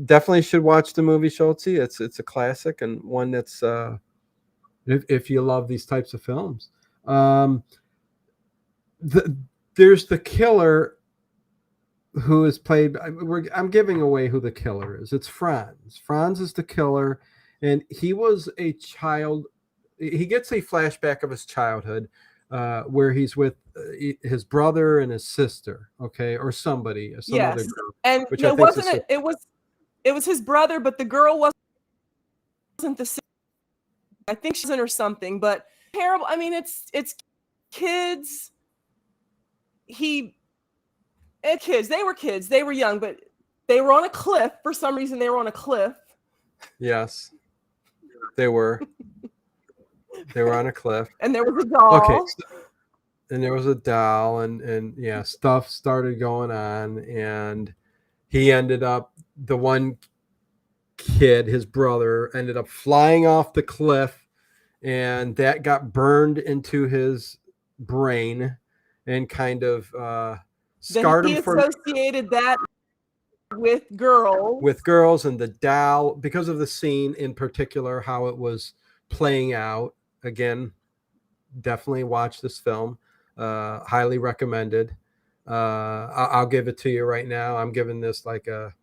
Definitely should watch the movie Schultze. It's a classic, and one that's if you love these types of films. There's the killer who is played. I'm giving away who the killer is. It's Franz. Franz is the killer, and he was a child. He gets a flashback of his childhood, where he's with his brother and his sister, okay, or some other girl. And which it wasn't. It was his brother, but the girl wasn't the sister. I think she's in or something, but terrible. I mean, it's kids. Kids. They were kids. They were young, but they were on a cliff. For some reason, they were on a cliff. Yes, they were. They were on a cliff. And there was a doll. Okay. And there was a doll, and yeah, stuff started going on, and he ended up, the one kid, his brother, ended up flying off the cliff and that got burned into his brain and kind of Then scarred he him for associated that with girls. with girls and the doll because of the scene in particular, how it was playing out. Again, definitely watch this film. Highly recommended. I'll give it to you right now. I'm giving this like a,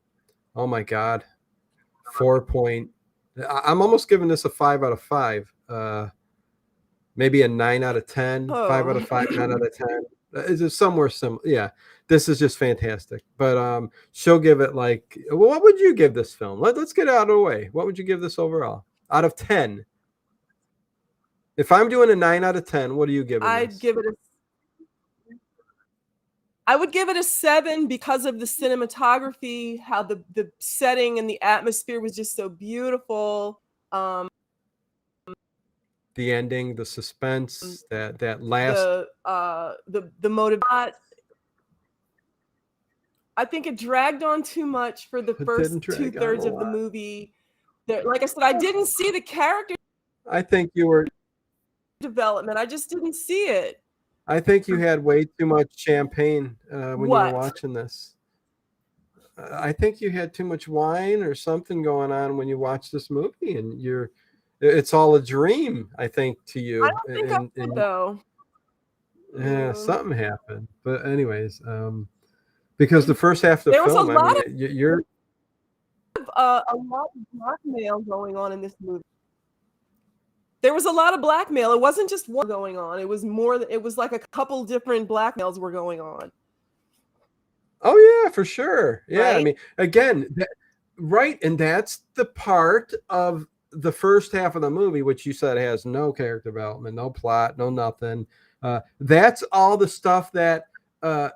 oh my God, 4 point. I'm almost giving this a 5 out of 5. Maybe a 9 out of 10, 5 out of 5, 9 out of 10. Is it somewhere similar? Yeah, this is just fantastic. But she'll give it like, well, what would you give this film? Let's get it out of the way. What would you give this overall out of 10? If I'm doing a 9 out of 10, what are you giving I'd this? give it a I would give it a 7 because of the cinematography, how the setting and the atmosphere was just so beautiful. The ending, the suspense, that last. The motive. I think it dragged on too much for the It first didn't drag on 2/3 a of the lot. movie. Like I said, I didn't see the character I think you were. development. I just didn't see it. I think you had way too much champagne when you were What? watching this. I think you had too much wine or something going on when you watch this movie, and it's all a dream, I think, to you. I don't think I did, though. Yeah, something happened. But anyways, because the first half of the There was film, a I lot mean, you're a lot of blackmail going on in this movie. There was a lot of blackmail. It wasn't just one going on. It was more. It was like a couple different blackmails were going on. Oh yeah, for sure. Yeah, Right? I mean, again, right, and that's the part of the first half of the movie, which you said has no character development, no plot, no nothing. That's all the stuff that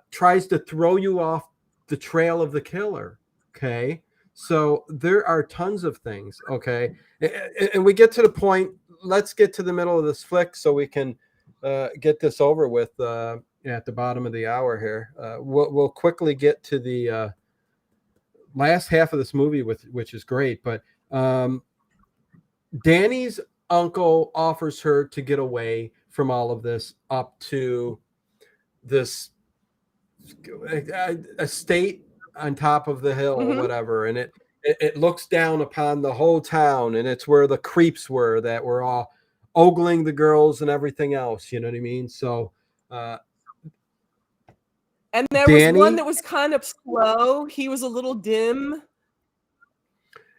tries to throw you off the trail of the killer. Okay, so there are tons of things. Okay, and we get to the point. Let's get to the middle of this flick so we can get this over with. At the bottom of the hour here, we'll quickly get to the last half of this movie, which is great. But Danny's uncle offers her to get away from all of this up to this estate on top of the hill or whatever, and it looks down upon the whole town, and it's where the creeps were that were all ogling the girls and everything else. You know what I mean? So. And there was one that was kind of slow. He was a little dim.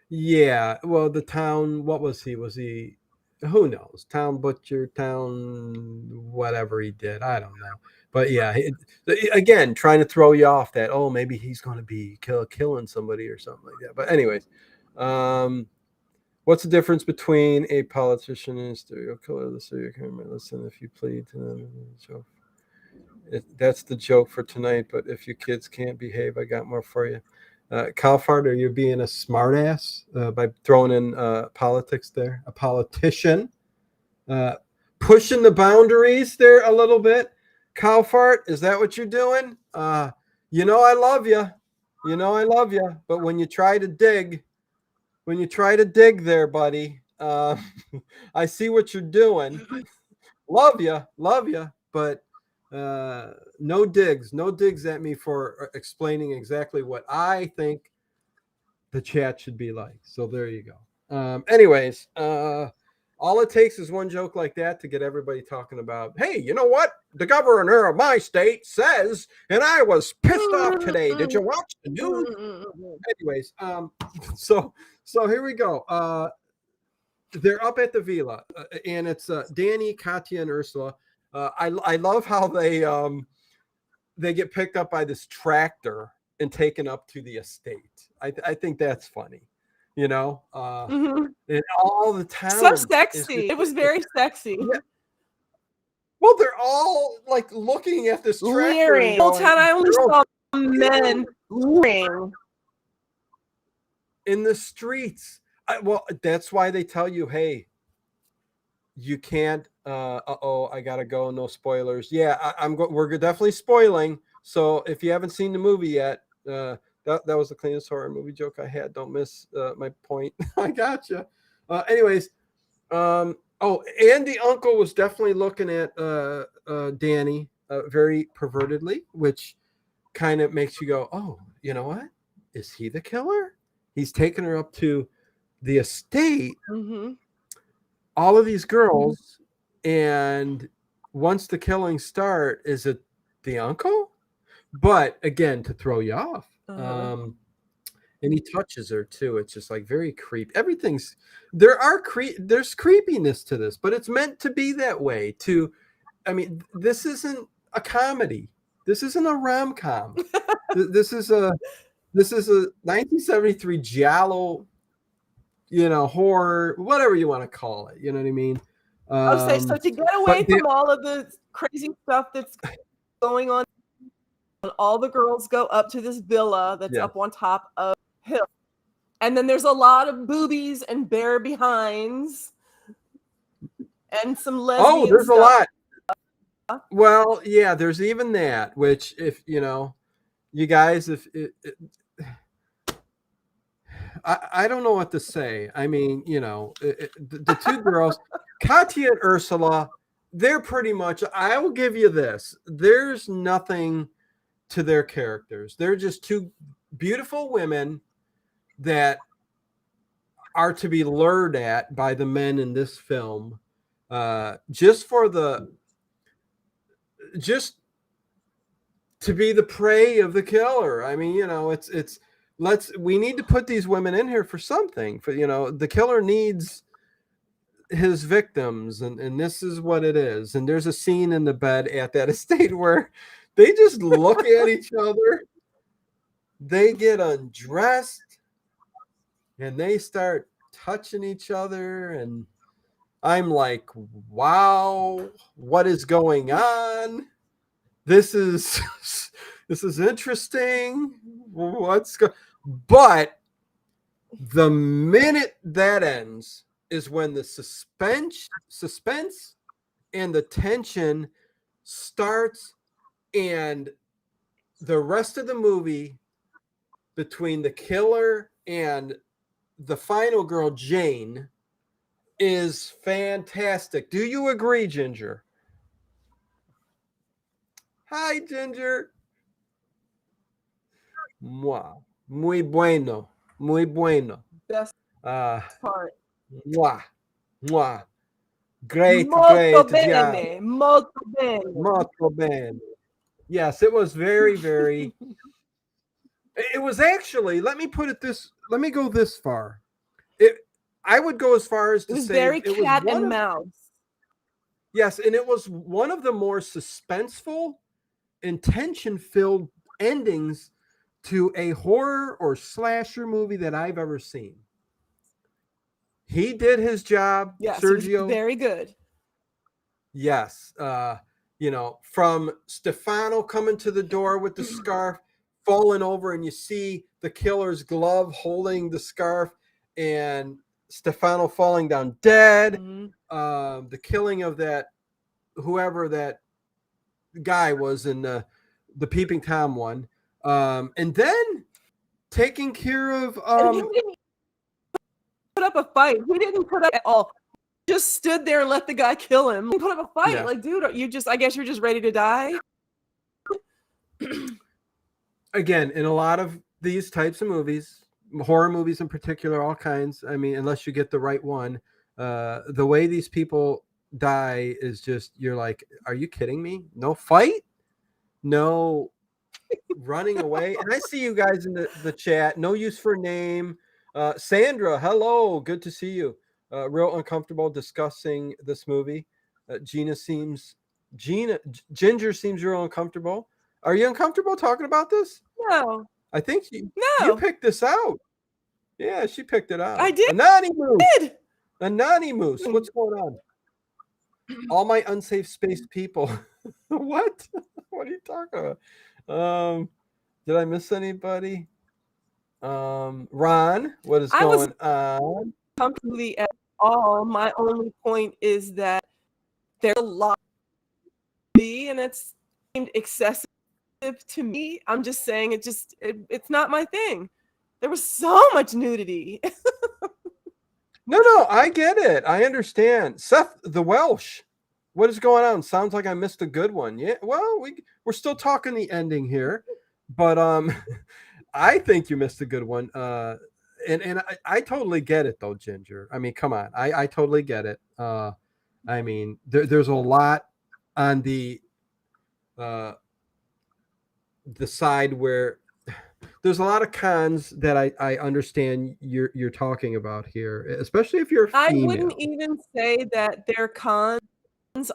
Yeah, well, the town, what was he? Was he, who knows? Town butcher, town, whatever he did. I don't know. But yeah, again, trying to throw you off that, oh, maybe he's going to be killing somebody or something like that. But anyways, what's the difference between a politician and a serial killer? The serial killer, listen, if you plead to them, joke. That's the joke for tonight. But if you kids can't behave, I got more for you. Calfart, are you being a smartass by throwing in politics there? A politician, pushing the boundaries there a little bit. Calfart, is that what you're doing? You know I love you. You know I love you. But when you try to dig there, buddy, I see what you're doing. Love you, but no digs at me for explaining exactly what I think the chat should be like. So there you go. Anyways, all it takes is one joke like that to get everybody talking about, hey, you know what? The governor of my state says, and I was pissed off today. Did you watch the news? Anyways, so here we go. They're up at the villa, and it's Danny, Katya, and Ursula. I love how they get picked up by this tractor and taken up to the estate. I think that's funny, you know. And all the town so sexy. It was very sexy. Yeah. Well, they're all like looking at this tractor. Leering. The whole town, I only saw men leering in the streets. Well, that's why they tell you, hey, you can't. I gotta go. No spoilers. Yeah, we're definitely spoiling. So if you haven't seen the movie yet, that was the cleanest horror movie joke I had. Don't miss my point. I gotcha. Anyways, Oh, and the uncle was definitely looking at Danny very pervertedly, which kind of makes you go, oh, you know what? Is he the killer? He's taking her up to the estate, Mm-hmm. all of these girls, and once the killings start, is it the uncle? But again, to throw you off. Uh-huh. And he touches her too. It's just like very creepy. Everything's there's creepiness to this, but it's meant to be that way. I mean, this isn't a comedy. This isn't a rom-com. This is a 1973 Giallo, horror, whatever you want to call it. You know what I mean? I'll say, so to get away from all of the crazy stuff that's going on, all the girls go up to this villa that's up on top of a hill. And then there's a lot of boobies and bare behinds and some lesbian there's stuff. a lot. Well, yeah, there's even that, which if, you guys, I don't know what to say. I mean, the two girls, Katya and Ursula, they're pretty much, I will give you this. There's nothing to their characters. They're just two beautiful women that are to be lured at by the men in this film, just to be the prey of the killer. I mean, we need to put these women in here for something. For the killer needs his victims, and this is what it is. And there's a scene in the bed at that estate where they just look at each other. They get undressed and they start touching each other, and I'm like, wow, what is going on? This is interesting. But the minute that ends is when the suspense and the tension starts, and the rest of the movie between the killer and the final girl, Jane, is fantastic. Do you agree, Ginger? Hi, Ginger. Wow. Muy bueno. Muy bueno. Best part. Mwah. Mwah. Great, Molto great. Yeah. bene. Molto bene. Molto bene. Yes, it was very, very. It was actually, let me go this far. I would go as far as to say very cat and mouse. Yes, and it was one of the more suspenseful and tension-filled endings to a horror or slasher movie that I've ever seen. He did his job, yes, Sergio. Very good. Yes. From Stefano coming to the door with the scarf, falling over, and you see the killer's glove holding the scarf, and Stefano falling down dead. Mm-hmm. The killing of whoever that guy was in the Peeping Tom one. And then taking care of and he didn't put up a fight. He didn't put up at all. Just stood there and let the guy kill him. He put up a fight. Yeah. Like, dude, I guess you're just ready to die. Again, in a lot of these types of movies, horror movies in particular, all kinds, I mean, unless you get the right one, the way these people die is just, you're like, are you kidding me? No fight? No running away? And I see you guys in the chat. No use for name. Sandra, hello. Good to see you. Real uncomfortable discussing this movie. Ginger seems real uncomfortable. Are you uncomfortable talking about this? No. I think you picked this out. Yeah, she picked it out. I did. Anonymous. What's going on? All my unsafe space people. What? What are you talking about? Did I miss anybody? Ron, what is going on? Comfortably at all. My only point is that there's a lot and it's excessive to me. I'm just saying it's not my thing. There was so much nudity. No, I get it. I understand. Seth the Welsh. What is going on? Sounds like I missed a good one. Yeah. Well, we're still talking the ending here, but I think you missed a good one. And I totally get it though, Ginger. I mean, come on. I totally get it. I mean, there's a lot on the side where there's a lot of cons that I understand you're talking about here, especially if you're a I female. wouldn't even say that they're cons.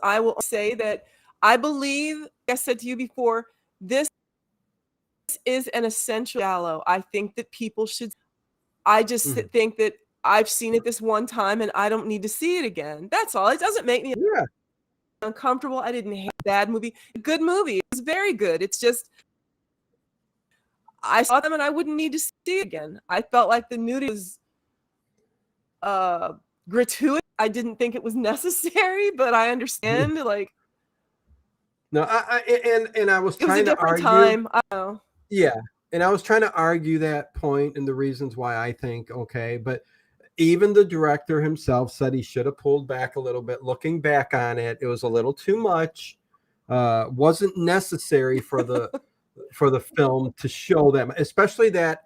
I will say that I believe, like I said to you before, this is an essential Giallo. I think that people should. I just think that I've seen it this one time and I don't need to see it again. That's all. It doesn't make me uncomfortable. I didn't hate a bad movie. Good movie. It was very good. It's just I saw them and I wouldn't need to see it again. I felt like the nudity was gratuitous. I didn't think it was necessary, but I understand. Like, no, I was it was trying a to different argue. time. I don't know. Yeah, and I was trying to argue that point and the reasons why I think okay, but even the director himself said he should have pulled back a little bit. Looking back on it, it was a little too much. Wasn't necessary for the film to show them, especially that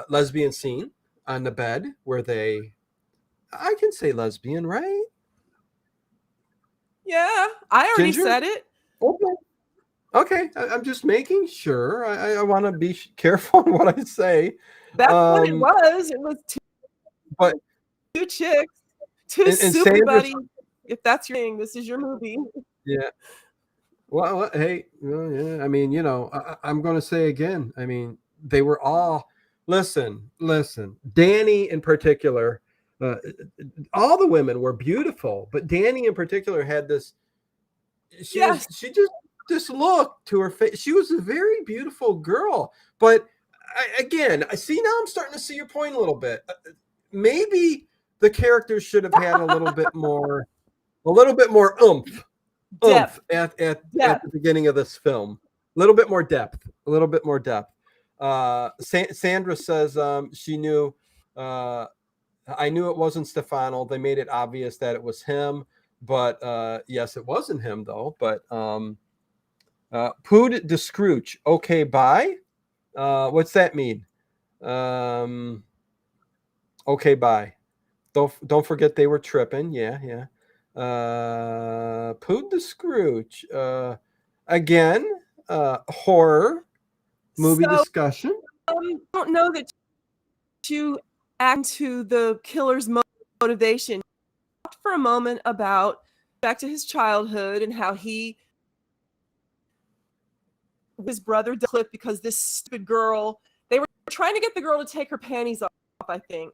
lesbian scene on the bed where I can say lesbian, right? Yeah, I already Ginger? said it. Okay. I'm just making sure. I want to be careful on what I say. That's what it was. It was two chicks, two super buddies. If that's your thing, this is your movie. Yeah. Well, hey, yeah. I mean, I'm going to say again. I mean, they were all. Listen. Danny in particular. All the women were beautiful, but Danny in particular had this. She just this look to her face. She was a very beautiful girl, but again, I see now. I'm starting to see your point a little bit. Maybe the characters should have had a little bit more oomph at the beginning of this film. A little bit more depth. Sandra says she knew. I knew it wasn't Stefano. They made it obvious that it was him, but yes, it wasn't him though. But Pood de Scrooge. Okay, bye. What's that mean? Okay, bye. Don't forget they were tripping. Yeah. Pood the Scrooge. Again, horror movie discussion. I don't know that you act to the killer's motivation. For a moment about back to his childhood and how his brother clipped because this stupid girl. They were trying to get the girl to take her panties off. I think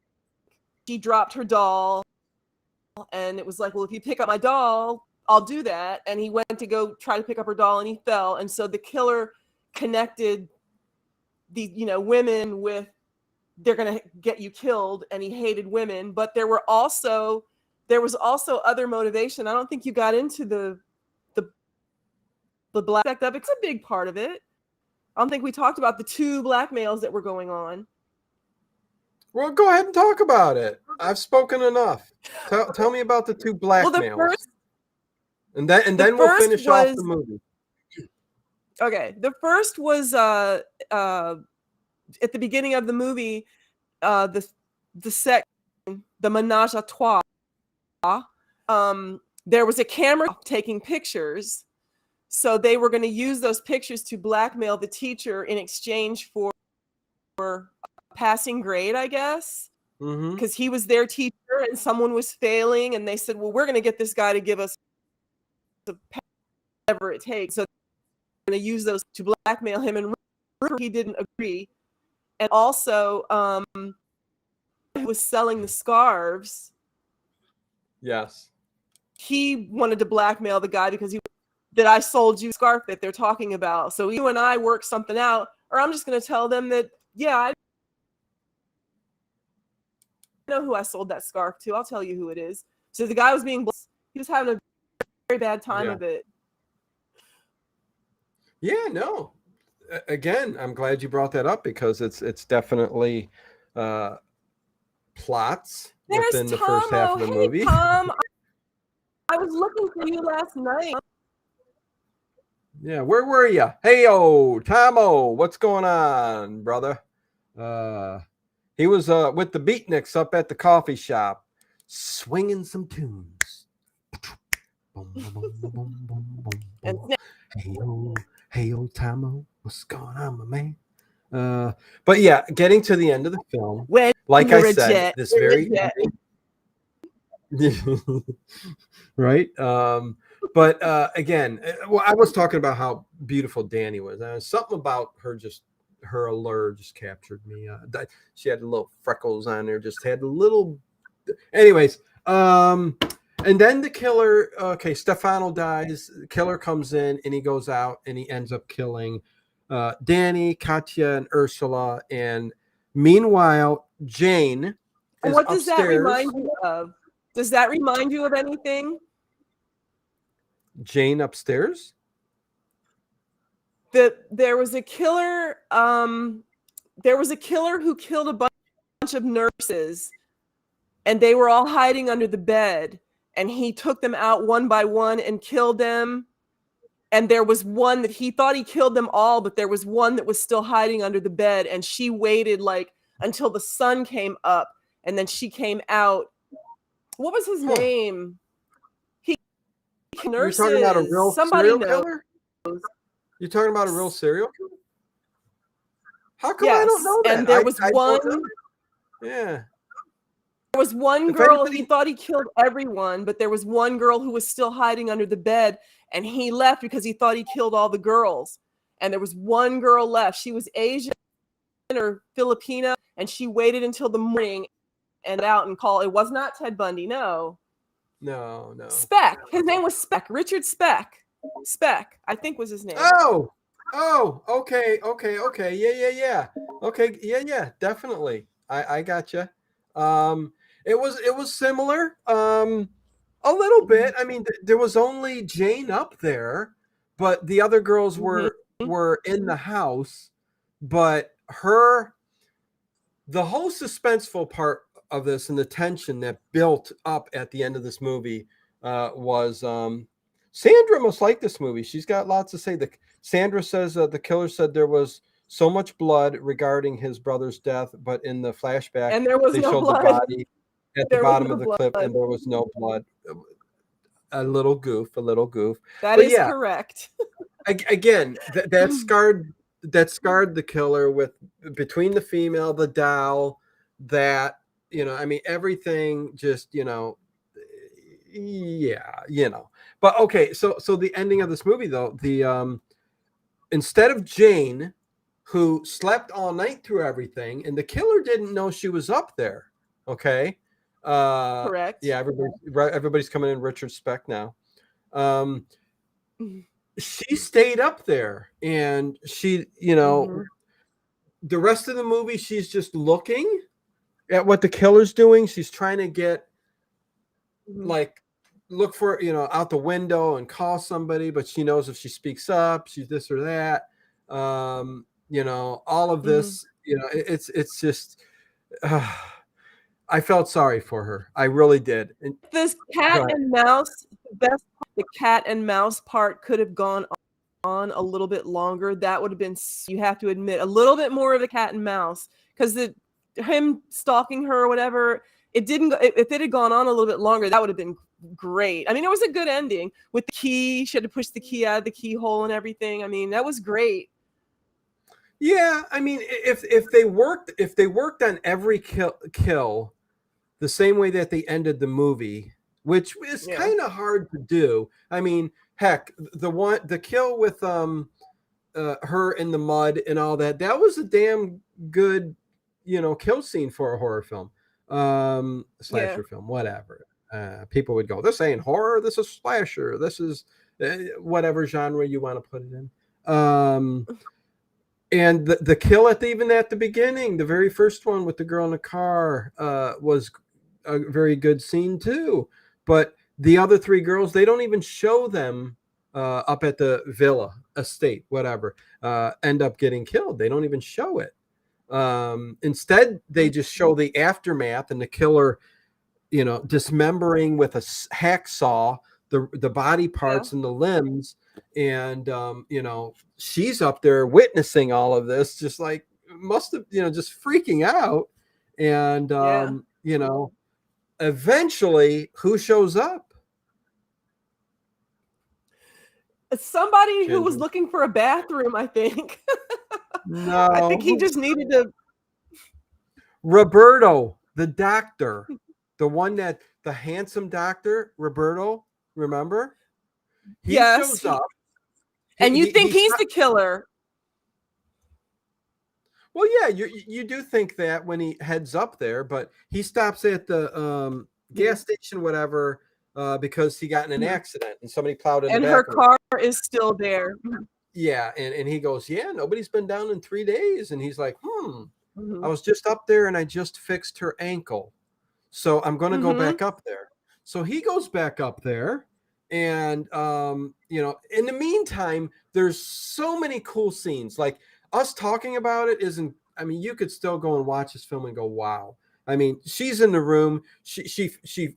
she dropped her doll. And it was like, well, if you pick up my doll, I'll do that. And he went to go try to pick up her doll and he fell. And so the killer connected the, women with they're going to get you killed. And he hated women. But there was also other motivation. I don't think you got into the black aspect of it. It's a big part of it. I don't think we talked about the two blackmails that were going on. Well, go ahead and talk about it. I've spoken enough. Tell me about the two blackmails. And then we'll finish off the movie. Okay. The first was at the beginning of the movie, the menage a trois. There was a camera taking pictures. So they were going to use those pictures to blackmail the teacher in exchange for a passing grade, I guess. Because he was their teacher and someone was failing. And they said, well, we're going to get this guy to give us whatever it takes. So they're going to use those to blackmail him. And he didn't agree. And also, he was selling the scarves. Yes. He wanted to blackmail the guy because that I sold you a scarf that they're talking about. So you and I work something out, or I'm just going to tell them that, yeah, I know who I sold that scarf to. I'll tell you who it is. So the guy was he was having a very bad time of it. Yeah, no. Again, I'm glad you brought that up because it's definitely plots There's within the first half of Tomo. the Hey, movie. Tom. I was looking for you last night. Yeah, where were you? Hey, Tomo, what's going on, brother? He was with the beatniks up at the coffee shop, swinging some tunes. Boom, boom, boom, boom, boom, boom, boom, And boom. Hey, Tomo, what's going on, my man? But yeah, getting to the end of the film, when like I you're a said, jet, this you're a very jet. right. But again, well, I was talking about how beautiful Danny was. Something about her, just her allure, just captured me. She had little freckles on there, just had a little. Anyways, and then the killer. Okay, Stefano dies. The killer comes in and he goes out and he ends up killing Danny, Katya, and Ursula. And meanwhile, Jane And is what does that upstairs. remind you of? Does that remind you of anything? Jane upstairs. There was a killer. There was a killer who killed a bunch of nurses, and they were all hiding under the bed. And he took them out one by one and killed them. And there was one that he thought he killed them all, but there was one that was still hiding under the bed. And she waited like until the sun came up, and then she came out. What was his name? You're talking about a Nurses. real Somebody serial knows. killer? You're talking about a real serial killer? How come I Yes, don't know that? and there was I one. don't know. Yeah. There was one If girl. anybody- He thought he killed everyone, but there was one girl who was still hiding under the bed, and he left because he thought he killed all the girls. And there was one girl left. She was Asian or Filipino, and she waited until the morning and out and called. It was not Ted Bundy. No. No. Speck. His name was Speck. Richard Speck. Speck, I think, was his name. Okay. Yeah. Okay, yeah, definitely. I gotcha. It was similar. A little bit. I mean, there was only Jane up there, but the other girls were in the house. But the whole suspenseful part of this and the tension that built up at the end of this movie was Sandra must like this movie. She's got lots to say. Sandra says the killer said there was so much blood regarding his brother's death, but in the flashback, and there was they no showed blood. the body at the bottom of the clip, blood. and there was no blood. A little goof. That But is yeah, correct. again, that scarred the killer with between the female, the doll, that I mean, everything just yeah. But okay, so the ending of this movie though, the instead of Jane, who slept all night through everything, and the killer didn't know she was up there. Okay. Correct. Yeah, everybody's coming in Richard Speck now. She stayed up there, and she, the rest of the movie, she's just looking at what the killer's doing. She's trying to get like look for out the window and call somebody, but she knows if she speaks up, she's this or that. All of this, it's just I felt sorry for her. I really did. And this cat and mouse, the cat and mouse part could have gone on a little bit longer. That would have been, you have to admit, a little bit more of a cat and mouse, because him stalking her or whatever, it didn't. If it had gone on a little bit longer, that would have been great. I mean, it was a good ending with the key. She had to push the key out of the keyhole and everything. I mean, that was great. Yeah, I mean, if they worked on every kill the same way that they ended the movie, which is kind of hard to do. I mean, heck, the kill with her in the mud and all that was a damn good kill scene for a horror film, slasher film, whatever. People would go, this ain't horror, this is slasher, this is whatever genre you want to put it in. And the kill even at the beginning, the very first one with the girl in the car, was a very good scene too. But the other three girls, they don't even show them up at the villa, estate, whatever, end up getting killed. They don't even show it. Instead, they just show the aftermath and the killer dismembering with a hacksaw the body Yeah. parts and the limbs, and she's up there witnessing all of this, just like must have just freaking out, and Yeah. eventually who shows up? Somebody who was Ginger. looking for a bathroom, I think. I think he No, just needed to. Roberto, the doctor, the handsome doctor, Roberto. Remember, he Yes. shows up. And you think he's sto- the killer. Well, yeah, you do think that when he heads up there, but he stops at the gas station, whatever, because he got in an accident and somebody plowed in the And back her of him. car is still there. Yeah, and he goes, yeah, nobody's been down in 3 days, and he's like, Mhm. I was just up there and I just fixed her ankle, so I'm going to go back up there. So he goes back up there, and in the meantime, there's so many cool scenes. Like, us talking about it isn't. I mean, you could still go and watch this film and go, wow. I mean, she's in the room. She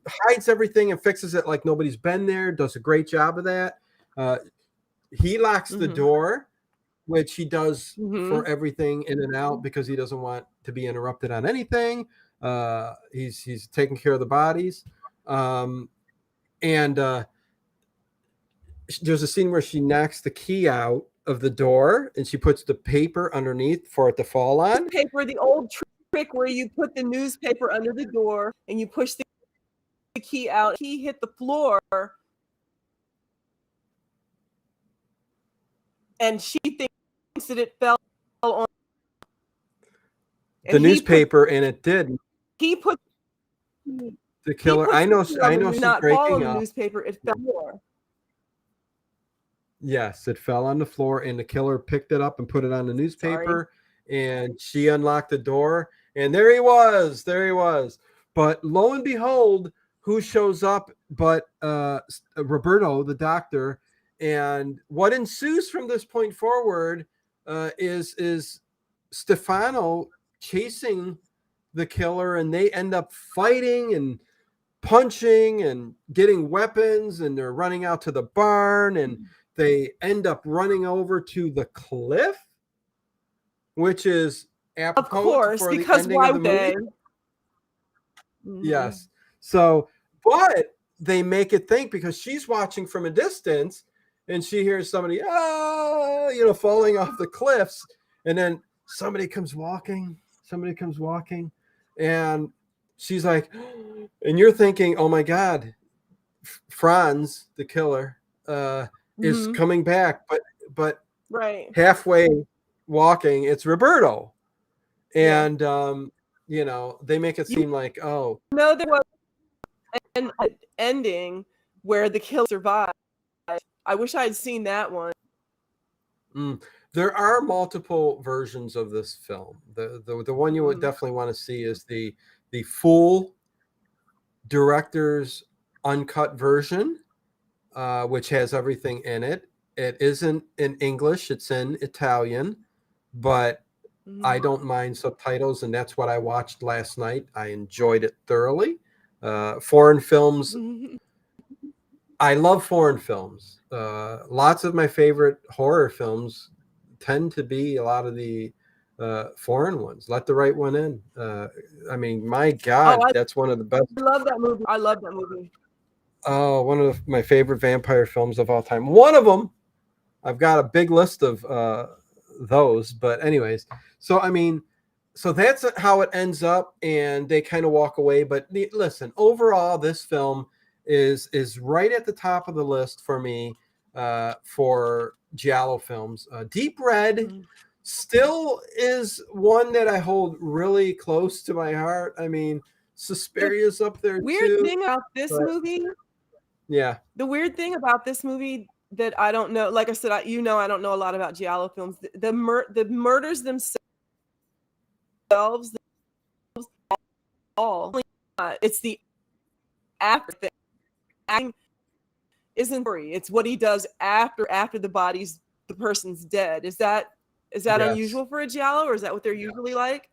hides everything and fixes it like nobody's been there. Does a great job of that. He locks the door, which he does for everything in and out because he doesn't want to be interrupted on anything. He's taking care of the bodies, and there's a scene where she knocks the key out of the door and she puts the paper underneath for it to fall on. Paper, the old trick where you put the newspaper under the door and you push the key out. He hit the floor, and she thinks that it fell on The newspaper, and it did. He put The killer. I know she's breaking the up. newspaper. It fell. Yes, it fell on the floor, and the killer picked it up and put it on the newspaper. And she unlocked the door, and there he was. There he was. But lo and behold, who shows up but Roberto, the doctor. And what ensues from this point forward is Stefano chasing the killer, and they end up fighting and punching and getting weapons, and they're running out to the barn, and they end up running over to the cliff, which is apropos, Of course, for because the ending why of the would movie. they? Yes. So, but they make it think, because she's watching from a distance and she hears somebody, falling off the cliffs. And then somebody comes walking, and she's like, and you're thinking, oh my God, Franz, the killer, is coming back. But Right. halfway walking, it's Roberto. And, they make it seem like, oh. No, there was an ending where the killer survived. I wish I had seen that one. There are multiple versions of this film. The one you would definitely want to see is the full director's uncut version, which has everything in it. It isn't in English, it's in Italian, but I don't mind subtitles, and that's what I watched last night. I enjoyed it thoroughly. Foreign films, I love foreign films. Lots of my favorite horror films tend to be a lot of the foreign ones. Let the Right One In. I mean, my God, that's one of the best. I love that movie. I love that movie. Oh, one of my favorite vampire films of all time. One of them. I've got a big list of those, but anyways. So I mean, so that's how it ends up, and they kind of walk away. But listen, overall, this film is right at the top of the list for me for Giallo films. Deep Red still is one that I hold really close to my heart. I mean, Suspiria's up there Weird too. thing about this movie. Yeah. The weird thing about this movie that I don't know, like I said, I don't know a lot about Giallo films. The murders themselves, it's the after thing. Isn't free. It's what he does after the person's dead. Is that Yes. unusual for a Giallo, or is that what they're usually like?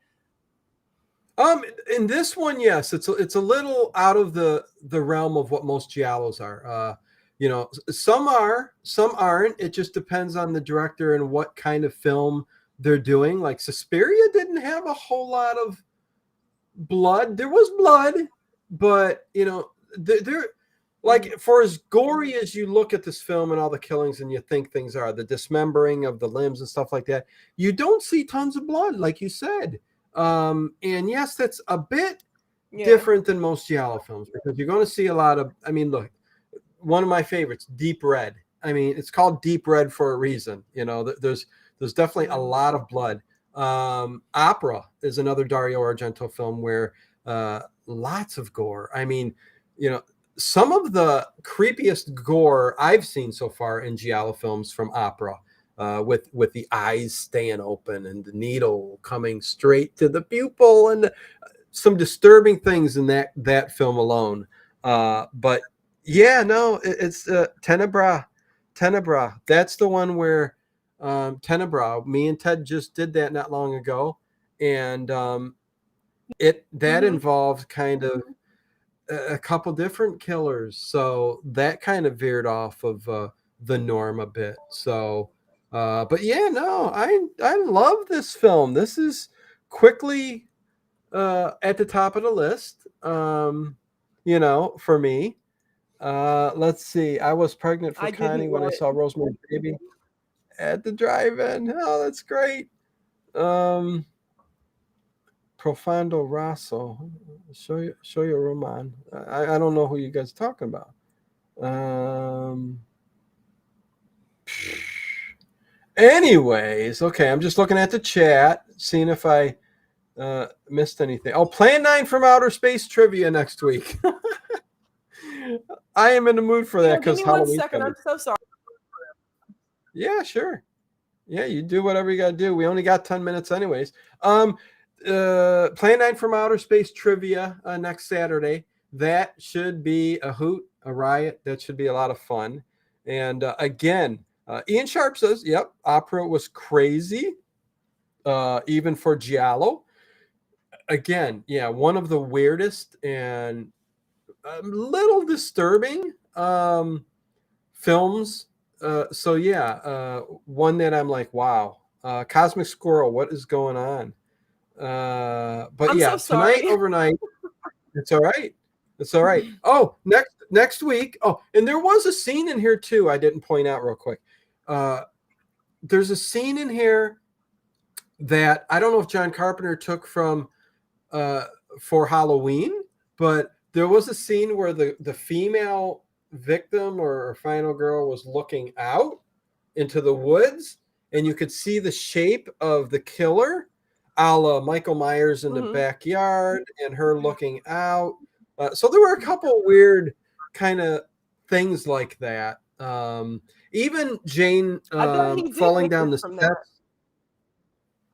In this one, yes, it's a little out of the realm of what most giallos are. You know, some are, some aren't. It just depends on the director and what kind of film they're doing. Like Suspiria didn't have a whole lot of blood. There was blood, but you know, there like for as gory as you look at this film and all the killings and you think things are, the dismembering of the limbs and stuff like that, you don't see tons of blood, like you said. And yes, that's a bit different than most giallo films because you're going to see a lot of, I mean, look, one of my favorites, Deep Red. I mean, it's called Deep Red for a reason. You know, there's definitely a lot of blood. Opera is another Dario Argento film where lots of gore. I mean, you know, some of the creepiest gore I've seen so far in giallo films from Opera, with the eyes staying open and the needle coming straight to the pupil, and some disturbing things in that film alone. But yeah, no, it's Tenebra. That's the one where Tenebra. Me and Ted just did that not long ago, and that involved kind of a couple different killers, so that kind of veered off of the norm a bit. So, but yeah, no, I love this film. This is quickly at the top of the list. You know, for me. Let's see. I was pregnant for Connie when I saw Rosemary's Baby at the drive-in. Oh, that's great. Profondo Rosso. Show you Roman. I don't know who you guys are talking about. Anyways, okay, I'm just looking at the chat, seeing if I missed anything. Oh, Plan 9 from Outer Space trivia next week. I am in the mood for that because Halloween. 1 second. I'm so sorry. Yeah, sure. Yeah, you do whatever you got to do. We only got 10 minutes anyways. Plan 9 from Outer Space trivia next Saturday. That should be a hoot, a riot. That should be a lot of fun. And again, Ian Sharp says, yep, Opera was crazy, even for Giallo. Again, yeah, one of the weirdest and a little disturbing films. So yeah, one that I'm like, wow, Cosmic Squirrel, what is going on? But I'm yeah, so sorry. tonight overnight, it's all right. It's all right. Oh, next week. Oh, and there was a scene in here too. I didn't point out real quick. There's a scene in here that I don't know if John Carpenter took from for Halloween, but there was a scene where the female victim or final girl was looking out into the woods, and you could see the shape of the killer, a la Michael Myers in the backyard, and her looking out. So there were a couple weird kind of things like that. Even Jane falling down the steps.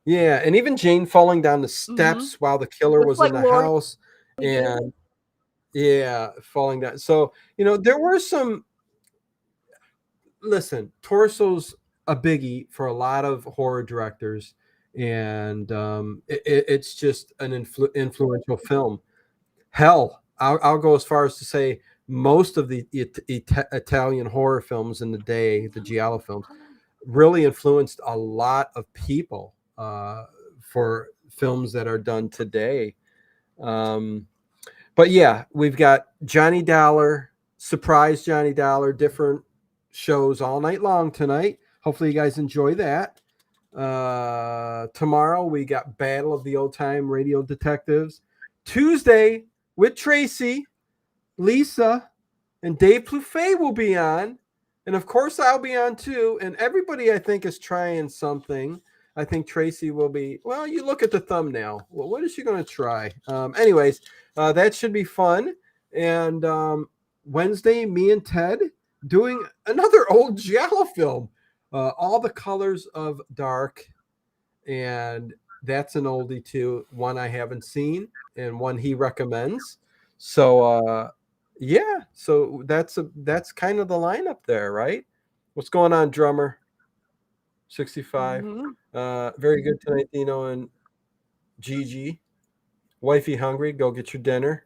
Yeah, and even Jane falling down the steps while the killer was in the house, and yeah, falling down. So, you know, there were some. Listen, Torso's a biggie for a lot of horror directors, and it's just an influential film. Hell, I'll go as far as to say most of the Italian horror films in the day, the Giallo films, really influenced a lot of people for films that are done today. But yeah, we've got Johnny Dollar, surprise Johnny Dollar, different shows all night long tonight. Hopefully you guys enjoy that. Tomorrow we got Battle of the Old Time Radio Detectives. Tuesday with Tracy, Lisa, and Dave Plouffe will be on. And of course I'll be on too. And everybody I think is trying something. I think Tracy will be, well, you look at the thumbnail. Well, what is she going to try? Anyways, that should be fun. And Wednesday, me and Ted doing another old Giallo film, All the Colors of Dark. And that's an oldie too. One I haven't seen and one he recommends. So yeah, so that's kind of the lineup there, right? What's going on, drummer? 65. Very good tonight, Dino and Gigi. wifey hungry, go get your dinner.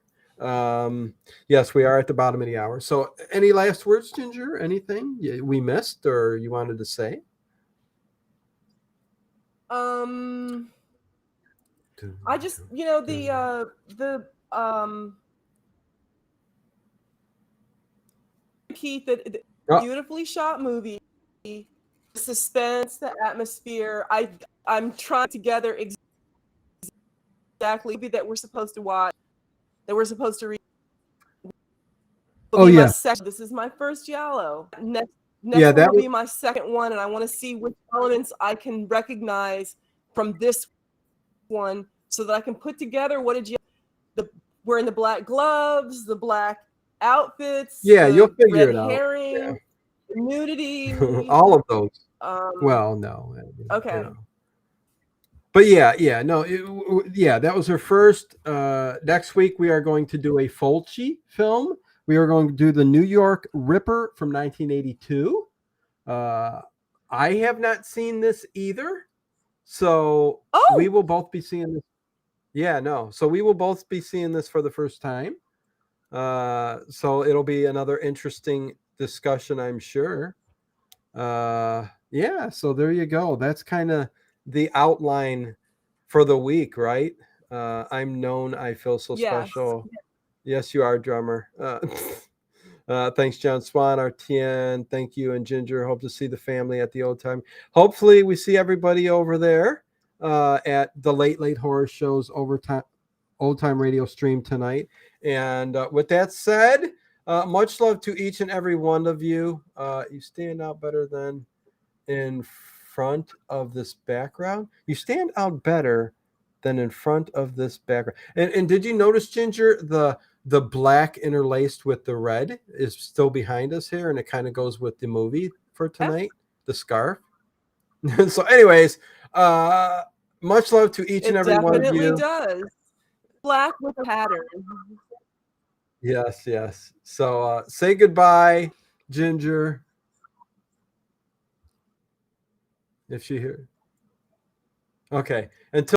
Yes, we are at the bottom of the hour. So any last words, Ginger? Anything we missed or you wanted to say? I just, the Keith, the Oh, beautifully shot movie, the suspense, the atmosphere. I'm trying together exactly that we're supposed to watch, that we're supposed to read. Will oh be my yeah. second. This is my first Giallo. Next Yeah, one that will was be my second one, and I want to see which elements I can recognize from this one, so that I can put together what did you wearing the black gloves, the black outfits, yeah, you'll the figure red it out. herring, nudity. All of those. Um, Well, no, okay. But yeah, no, yeah, that was her first. Next week we are going to do a Fulci film. We are going to do the New York Ripper from 1982. I have not seen this either, so we Oh, will both be seeing this. Yeah, no, so we will both be seeing this for the first time. So it'll be another interesting discussion, I'm sure. Yeah, so there you go. That's kind of the outline for the week, right? I'm known, I feel so yes. special. Yes, you are, drummer. Thanks, John Swan, RTN. Thank you, and Ginger. Hope to see the family at the old time. Hopefully, we see everybody over there at the Late Horror Show's overtime old time radio stream tonight. And with that said, much love to each and every one of you. You stand out better than in front of this background. You stand out better than in front of this background. And did you notice, Ginger, the black interlaced with the red is still behind us here, and it kind of goes with the movie for tonight, the scarf. So, anyways, much love to each and It every one of definitely you. does. Black with a pattern. Yes. So say goodbye, Ginger. If she here. Okay. Until